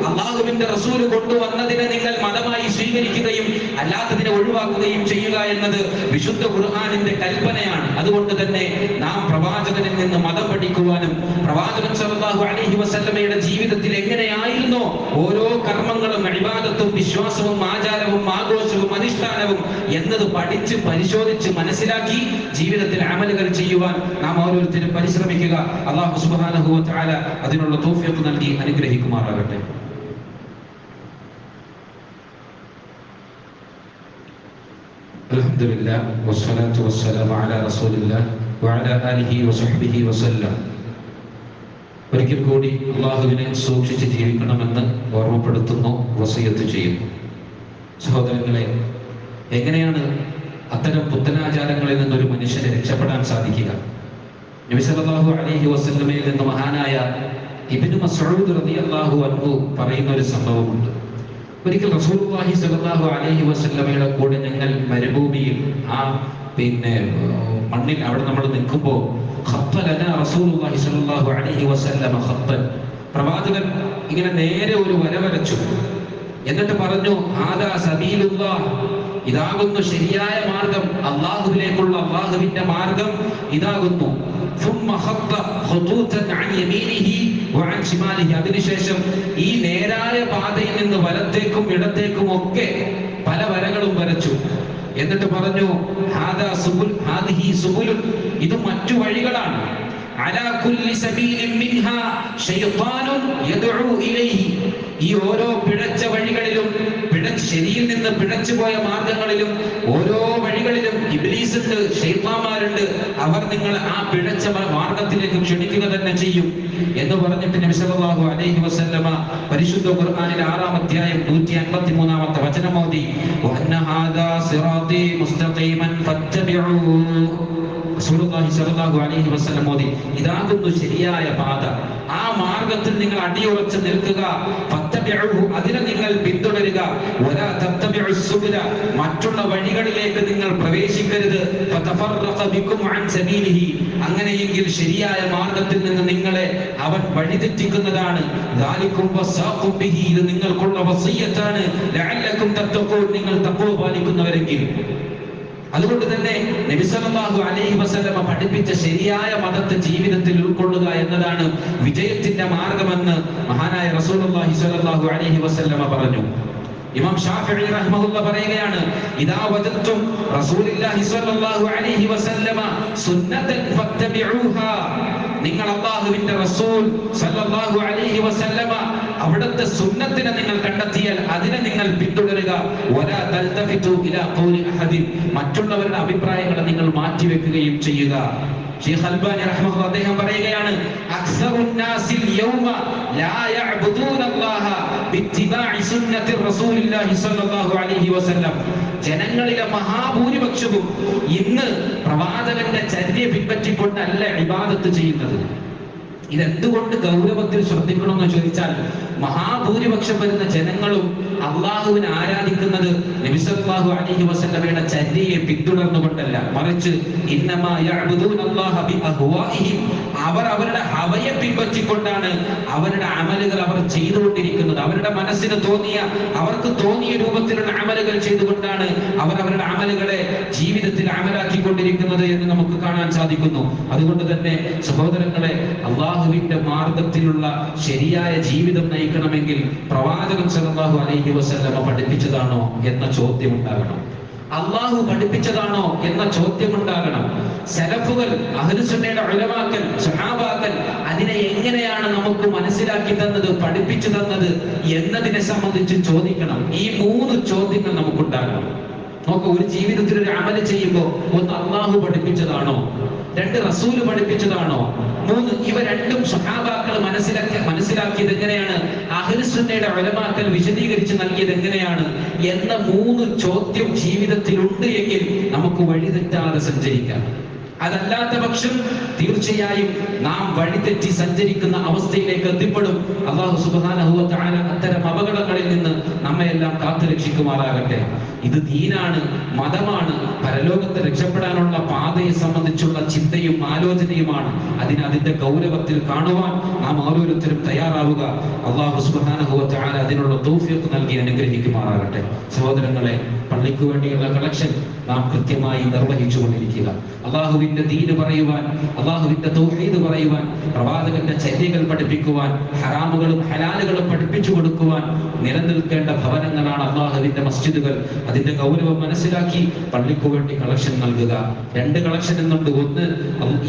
അല്ലാഹുവിന്റെ റസൂൽ കൊണ്ടുവന്നതിനെ നിങ്ങൾ മതമായി സ്വീകരിക്കുകയും അല്ലാത്തതിനെ ഒഴിവാക്കുകയും ചെയ്യുക എന്നത് വിശുദ്ധ ഖുർആനിന്റെ കൽപ്പനയാണ്. അതുകൊണ്ട് തന്നെ നാം പ്രവാചകനിൽ നിന്ന് മതം പഠിക്കുവാനും പ്രവാചകൻ സല്ലല്ലാഹു അലൈഹി വസല്ലമയുടെ ജീവിതത്തിൽ എങ്ങനെയായിരുന്നോ ഓരോ കർമ്മങ്ങളും, ഇബാദത്തും, വിശ്വാസവും, ആചാരവും, ആഘോഷവും, അനുഷ്ഠാനവും എന്നത് പഠിച്ച് പരിശോധിച്ച് മനസ്സിലാക്കി ജീവിതത്തിൽ അമലുകൾ ചെയ്യുവാൻ നാം ഓരോരുത്തരും പരിശ്രമിക്കുക. അല്ലാഹു സുബ്ഹാനഹു വ തആല അതിനുള്ള തൗഫീഖ് നൽകി അനുഗ്രഹിക്കുമാറാകട്ടെ. അൽഹംദുലില്ലാഹ് വസ്സലാത്തു വസ്സലാമു അലാ റസൂലില്ലാഹ് വഅലാ ആലിഹി വസഹ്ബിഹി വസല്ലം. ഒരിക്കൽ കൂടി അല്ലാഹുവിനെ സൂക്ഷിച്ച് ജീവിക്കണമെന്ന് ഓർമ്മപ്പെടുത്തുന്നു, വസിയത്ത് ചെയ്യുന്നു. സഹോദരങ്ങളെ, എങ്ങനെയാണ് അത്തരം പുത്തനാചാരങ്ങളിൽ നിന്നൊരു മനുഷ്യനെ രക്ഷപ്പെടാൻ സാധിക്കുക? നബി സല്ലല്ലാഹു അലൈഹി വസല്ലമയിൽ നിന്ന് മഹാനായ ഇബ്നു മസ്ഊദ് റളിയല്ലാഹു അൻഹു പറയുന്ന ഒരു സംഭവമുണ്ട്. ഒരിക്കൽ റസൂലുള്ളാഹി സ്വല്ലല്ലാഹു അലൈഹി വസല്ലമയുടെ കൂടെ ഞങ്ങൾ മരുഭൂമിയിൽ ആ മണ്ണിൽ അവിടെ നമ്മൾ നിൽക്കുമ്പോൾ റസൂലുള്ളാഹി സ്വല്ലല്ലാഹു അലൈഹി വസല്ലമ ഖത്തൻ, പ്രവാചകൻ ഇങ്ങനെ നേരെ ഒരു വര വരച്ചു. എന്നിട്ട് പറഞ്ഞു, ഹാദാ സബീലുല്ലാഹ്, ഇതാകുന്നു ശരിയായ മാർഗം, അല്ലാഹുവിലേക്കുള്ള അല്ലാഹുവിന്റെ മാർഗം ഇതാകുന്നു. അതിനുശേഷം ഈ നേരായ പാതയിൽ നിന്ന് വലത്തേക്കും ഇടത്തേക്കും ഒക്കെ പല വരകളും വരച്ചു. എന്നിട്ട് പറഞ്ഞു, ഹാദാ സുബുൽ ഹാദിഹി സുബുലുൻ, ഇത് മറ്റു വഴികളാണ്. അലാ കുല്ലി സബീലിൻ മിൻഹാ ശൈത്താനുൻ യദ്ഉ ഇലൈഹി, ഈ ഓരോ പിഴച്ച വഴികളിലും, ശരിയിൽ നിന്ന് പിഴച്ചു പോയ മാർഗങ്ങളിലും ഓരോ വഴികളിലും ഇബ്ലീസുണ്ട്, ശൈത്താന്മാരുണ്ട്. അവർ നിങ്ങൾ ആ പിഴച്ച മാർഗത്തിലേക്ക് ക്ഷണിക്കുക തന്നെ ചെയ്യും എന്ന് പറഞ്ഞിട്ട് നബി സല്ലല്ലാഹു അലൈഹി വസല്ലമ പരിശുദ്ധ ഖുർആനിലെ 6-ാം അധ്യായം 153-ാമത്തെ വചനം ഓതി, വഅന്ന ഹാദാ സിറാത്തി മുസ്തഖീമൻ ഫത്തബിഊ. റസൂലുള്ളാഹി സ്വല്ലല്ലാഹു അലൈഹി വസല്ലം ഓതി, ഇതാകുന്നു ശരിയായ പാത, ആ മാർഗത്തിൽ നിങ്ങൾ അടിയുറച്ച് നിൽക്കുക. ഫത്തബിഊ, അതിനെ നിങ്ങൾ പിന്തുടരുക. വലാ തത്തബിഉ സുബുല, മറ്റുള്ള വഴികളിലേക്ക് നിങ്ങൾ പ്രവേശിക്കരുത്. ഫതഫറഖ ബികും അൻ സബീലിഹി, അങ്ങനെയെങ്കിൽ ശരിയായ മാർഗത്തിൽ നിന്ന് നിങ്ങളെ അവൻ വഴിതെറ്റിക്കുന്നതാണ്. ദാലികും വസാഖു ബിഹി, ഇത് നിങ്ങൾക്കുള്ള വസിയത്താണ്. ലഅല്ലകും തത്തഖൂൻ, നിങ്ങൾ തഖ്വ പാലിക്കുന്നവരെങ്കിൽ. അതുകൊണ്ട് തന്നെ നബി സല്ലല്ലാഹു അലൈഹി വസല്ലമ പഠിപ്പിച്ച ശരിയായ മതത്തെ ജീവിതത്തിൽ ഉൾക്കൊള്ളുക എന്നതാണ് വിജയത്തിന്റെ മാർഗമെന്ന് മഹാനായ റസൂലുള്ളാഹി സ്വല്ലല്ലാഹു അലൈഹി വസല്ലമ പറഞ്ഞു. ഇമാം ഷാഫിഈ റഹിമഹുല്ലാഹ് പറയുകയാണ്, ഇദാ വജദ്തും റസൂലുള്ളാഹി സ്വല്ലല്ലാഹു അലൈഹി വസല്ലമ സുന്നതൻ ഫത്തബിഊഹാ, നിങ്ങൾ അല്ലാഹുവിന്റെ റസൂൽ സല്ലല്ലാഹു അലൈഹി വസല്ലമ അവിടുത്തെ സുന്നത്തിനെ നിങ്ങൾ കണ്ടെത്തിയാൽ അതിനെ നിങ്ങൾ പിന്തുടരുക. വലാ തൽതഫിതു ഇലാ ഖൗലി അഹദിൻ, മറ്റുള്ളവരുടെ അഭിപ്രായങ്ങളെ നിങ്ങൾ മാറ്റിവെക്കുകയും ചെയ്യുക. ശൈഖ് അൽബാനി റഹിമഹുല്ലാഹ് അദ്ദേഹം പറയുകയാണ്, അക്സറുൻ നാസിൽ യൗമ ലാ യഅ്ബുദൂനല്ലാഹ ബിത്തിബാഇ സുന്നത്തി റസൂലില്ലാഹി സ്വല്ലല്ലാഹു അലൈഹി വസല്ലം, ജനങ്ങളിലെ മഹാഭൂരിപക്ഷവും ഇന്ന് പ്രവാചകന്റെ ചര്യ പിൻപറ്റിക്കൊണ്ടല്ല ഇബാദത്ത് ചെയ്യുന്നത്. ഇതെന്തുകൊണ്ട് ഗൗരവത്തിൽ ശ്രദ്ധിക്കണമെന്ന് ചോദിച്ചാൽ, മഹാഭൂരിപക്ഷം വരുന്ന ജനങ്ങളും അള്ളാഹുവിനെ ആരാധിക്കുന്നത് നബി സല്ലല്ലാഹു അലൈഹി വസല്ലമയുടെ ചര്യയെ പിന്തുടർന്നുകൊണ്ടല്ല, മറിച്ച് ഇന്നമാ യഅ്ബുദൂനല്ലാഹ ബിഅഹ്വാഇഹിം, അവർ അവരുടെ ഹവയെ പിൻപറ്റിക്കൊണ്ടാണ് അവരുടെ അമലുകൾ അവർ ചെയ്തുകൊണ്ടിരിക്കുന്നത്. അവരുടെ മനസ്സിന് തോന്നിയ, അവർക്ക് തോന്നിയ രൂപത്തിലുള്ള അമലുകൾ ചെയ്തുകൊണ്ടാണ് അവർ അവരുടെ അമലുകളെ ജീവിതത്തിൽ അമലാക്കിക്കൊണ്ടിരിക്കുന്നത് എന്ന് നമുക്ക് കാണാൻ സാധിക്കുന്നു. അതുകൊണ്ട് തന്നെ സഹോദരങ്ങളെ, അള്ളാഹുവിന്റെ മാർഗത്തിലുള്ള ശരിയായ ജീവിതം നയിക്കണമെങ്കിൽ പ്രവാചകൻ സല്ലല്ലാഹു അലൈഹി വസല്ലമ പഠിപ്പിച്ചതാണോ എന്ന ചോദ്യം ഉണ്ടാകണം. അള്ളാഹു പഠിപ്പിച്ചതാണോ എന്ന ചോദ്യം ഉണ്ടാകണം. സലഫുകൾ, അഹ്ലുസുന്നയുടെ ഉലമാക്കൾ, സ്വഹാബാക്കൾ അതിനെ എങ്ങനെയാണ് നമുക്ക് മനസ്സിലാക്കി തന്നത്, പഠിപ്പിച്ചു തന്നത് എന്നതിനെ സംബന്ധിച്ച് ചോദിക്കണം. ഈ 3 ചോദ്യങ്ങൾ നമുക്കുണ്ടാകണം. നോക്ക്, ഒരു ജീവിതത്തിൽ ഒരു അമല് ചെയ്യുമ്പോൾ ഒന്ന് അള്ളാഹു പഠിപ്പിച്ചതാണോ, 2 റസൂല് പഠിപ്പിച്ചതാണോ, 3 ഇവ രണ്ടും സ്വഹാബാക്കൾ മനസ്സിലാക്കിയത് എങ്ങനെയാണ്, അഹ്ലുസുന്നയുടെ ഉലമാക്കൾ വിശദീകരിച്ച് നൽകിയത് എങ്ങനെയാണ് എന്ന 3 ചോദ്യം ജീവിതത്തിലുണ്ട് എങ്കിൽ നമുക്ക് വഴിതെറ്റാതെ സഞ്ചരിക്കാം. അതല്ലാത്ത പക്ഷം തീർച്ചയായും നാം വഴിതെറ്റി സഞ്ചരിക്കുന്ന അവസ്ഥയിലേക്ക് എത്തിപ്പെടും. അല്ലാഹു സുബ്ഹാനഹു വ തആല അത്തരം അപകടങ്ങളിൽ നിന്ന് നമ്മയെല്ലാം കാത്തുരക്ഷിക്കുമാറാകട്ടെ. ഇത് ദീനാണ്, മതമാണ്, പരലോകത്തെ രക്ഷപ്പെടാനുള്ള പാതയെ സംബന്ധിച്ചുള്ള ചിന്തയും ആലോചനയുമാണ്. അതിന്റെ ഗൗരവത്തിൽ കാണുവാൻ നാം ഓരോരുത്തരും തയ്യാറാവുക. അല്ലാഹു സുബ്ഹാനഹു വ തആല അതിനുള്ള തൗഫീഖ് നൽകി അനുഗ്രഹിക്കുമാറാകട്ടെ. സഹോദരങ്ങളെ, പള്ളിക്ക് വേണ്ടിയുള്ള കളക്ഷൻ നാം കൃത്യമായി നിർവഹിച്ചു കൊണ്ടിരിക്കുക. അള്ളാഹുവിന്റെ ദീന് പറയുവാൻ, അള്ളാഹുവിന്റെ തൗഹീദ് പറയുവാൻ, പ്രവാചകന്റെ ചര്യകൾ പഠിപ്പിക്കുവാൻ, ഹറാമുകളും ഹലാലുകളും പഠിപ്പിച്ചു കൊടുക്കുവാൻ നിലനിൽക്കേണ്ട ഭവനങ്ങളാണ് അള്ളാഹുവിന്റെ മസ്ജിദുകൾ. അതിന്റെ ഗൗരവം മനസ്സിലാക്കി പള്ളിക്ക് വേണ്ടി കളക്ഷൻ നൽകുക. 2 കളക്ഷൻ എന്നുണ്ട്. 1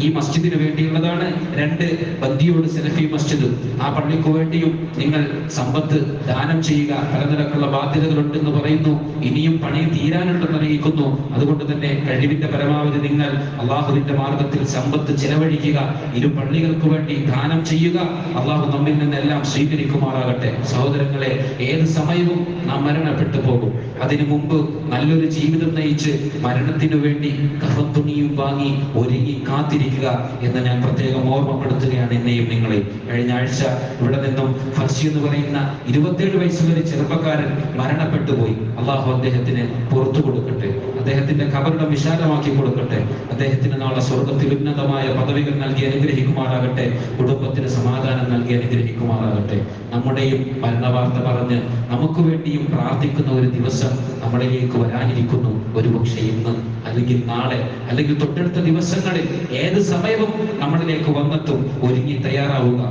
ഈ മസ്ജിദിന് വേണ്ടിയുള്ളതാണ്, 2 ബന്ദിയോട് സലഫി മസ്ജിദ്. ആ പള്ളിക്ക് വേണ്ടിയും നിങ്ങൾ സമ്പത്ത് ദാനം ചെയ്യുക. പലനിരക്കുള്ള ബാധ്യതകളുണ്ടെന്ന് പറയുന്നു, ഇനിയും പണി തീരാനുണ്ടെന്ന് അറിയിക്കുന്നു. അതുകൊണ്ട് തന്നെ കഴിവിന്റെ പരമാവധി നിങ്ങൾ അള്ളാഹുവിന്റെ മാർഗത്തിൽ സമ്പത്ത് ചെലവഴിക്കുക. 2 പള്ളികൾക്ക് വേണ്ടി ദാനം ചെയ്യുക. അള്ളാഹു നമ്മിൽ നിന്നെല്ലാം സ്വീകരിക്കുമാറാകട്ടെ. സഹോദരങ്ങളെ, ഏത് സമയവും നാം മരണപ്പെട്ടു പോകും. അതിനു മുമ്പ് നല്ലൊരു ജീവിതം നയിച്ച് മരണത്തിനു വേണ്ടി കഫത്തുണിയും വാങ്ങി ഒരുങ്ങി കാത്തിരിക്കുക എന്ന് ഞാൻ പ്രത്യേകം ഓർമ്മപ്പെടുത്തുകയാണ് എന്നെയും നിങ്ങളെയും. കഴിഞ്ഞ ആഴ്ച ഇവിടെ നിന്നും ഫർസി എന്ന് പറയുന്ന 27 വയസ്സുള്ള ചെറുപ്പക്കാരൻ മരണപ്പെട്ടു പോയി. അള്ളാഹു അദ്ദേഹത്തിന് പുറത്തു കൊടുക്കട്ടെ, അദ്ദേഹത്തിന്റെ ഖബറിടം വിശാലമാക്കി കൊടുക്കട്ടെ, അദ്ദേഹത്തിന് നാളെ സ്വർഗത്തിൽ ഉന്നതമായ പദവികൾ നൽകി അനുഗ്രഹിക്കുമാറാകട്ടെ, കുടുംബത്തിന് സമാധാനം നൽകി അനുഗ്രഹിക്കുമാറാകട്ടെ. നമ്മുടെയും മരണവാർത്ത പറഞ്ഞ് നമുക്ക് വേണ്ടിയും പ്രാർത്ഥിക്കുന്ന ഒരു ദിവസം നമ്മളിലേക്ക് വരാനിരിക്കുന്നു. ഒരുപക്ഷെ ഇന്ന്, അല്ലെങ്കിൽ നാളെ, അല്ലെങ്കിൽ തൊട്ടടുത്ത ദിവസങ്ങളിൽ ഏത് സമയവും നമ്മളിലേക്ക് വന്നെത്തും. ഒരുങ്ങി തയ്യാറാവുക.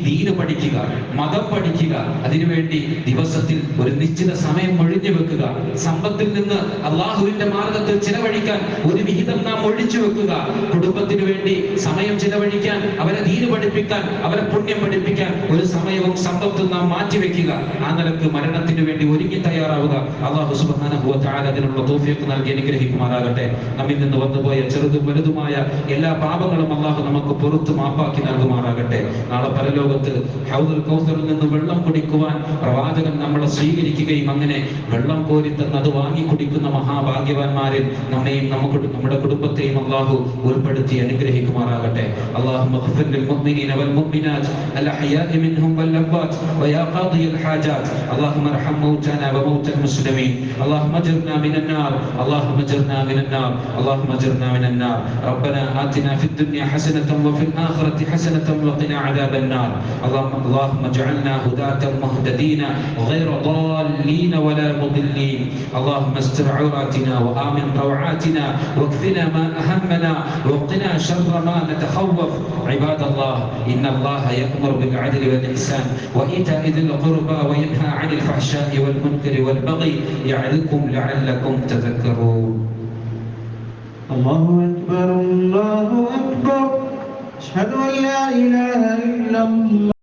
ദീന് പഠിക്കുക, മതം പഠിക്കുക. അതിനുവേണ്ടി ദിവസത്തിൽ ഒരു നിശ്ചിത സമയം ഒഴിഞ്ഞു വെക്കുക. സമ്പത്തിൽ നിന്ന് അള്ളാഹുവിന്റെ മാർഗത്തിൽ ചിലവഴിക്കാൻ ഒരു വിഹിതം നാം ഒഴിച്ചു വെക്കുക. കുടുംബത്തിന് വേണ്ടി സമയം ചിലവഴിക്കാൻ, അവരെ ദീന് പഠിപ്പിക്കാൻ, അവരെ പുണ്യം പഠിപ്പിക്കാൻ ഒരു സമയവും സമ്പത്തും നാം മാറ്റിവെക്കുക. ആ നിലക്ക് മരണത്തിന് വേണ്ടി ഒരുങ്ങി തയ്യാറാവുക. അല്ലാഹു സുബ്ഹാനഹു വ തആല അതിനുള്ള തൗഫീഖ് നൽകി അനുഗ്രഹിക്കുമാറാകട്ടെ. നമ്മിൽ നിന്ന് വന്നുപോയ ചെറുതും വലുതുമായ എല്ലാ പാപങ്ങളും അല്ലാഹു നമുക്ക് പുറത്തു മാപ്പാക്കി നൽകുമാറാകട്ടെ. നാളെ പരലോകത്ത് ഹൗദുൽ കൗസറിൽ നിന്ന് വെള്ളം കുടിക്കുവാൻ പ്രവാചകൻ നമ്മളെ സ്വീകരിക്കുകയും അങ്ങനെ വെള്ളം കോരി തന്ന് അത് വാങ്ങി കുടിക്കുന്ന മഹാഭാഗ്യവാന്മാരിൽ നമ്മെയും നമ്മുടെ കുടുംബത്തെയും അല്ലാഹു ഉൾപ്പെടുത്തി അനുഗ്രഹിക്കുമാറാകട്ടെ. അല്ലാഹുമ്മ ഗ്ഫിർ ലിൽ മുഅ്മിനീന വൽ മുഅ്മിനാത്ത് അൽ അഹ്യാഇ മിൻഹും വൽ അംവാത് വയാ ഖാദിയൽ ഹാജാത്ത് അല്ലാഹുമ്മ അർഹം മൗതാനാ വ മൗതൽ മുസ്ലിമീൻ അല്ലാഹുമ്മ അജ്ർനാ മിനൻ നാർ അല്ലാഹുമ്മ അജ്ർനാ മിനൻ നാർ അല്ലാഹുമ്മ അജ്ർനാ മിനൻ നാർ റബ്ബനാ ആതിനാ ഫിദ് ദുനിയ ഹസനതൻ വഫിൽ ആഖിറതി ഹസനതൻ വഖിനാ അദാബൻ النار اللهم اجعلنا هداة مهتدين غير ضالين ولا مضلين اللهم استر عوراتنا وآمن روعاتنا واكفنا ما أهمنا وقنا شر ما نتخوف عباد الله إن الله يأمر بالعدل والإحسان وإيتاء ذي القربى وينهى عن الفحشاء والمنكر والبغي يعظكم لعلكم تذكرون الله أكبر الله أكبر أشهد أن لا إله إلا الله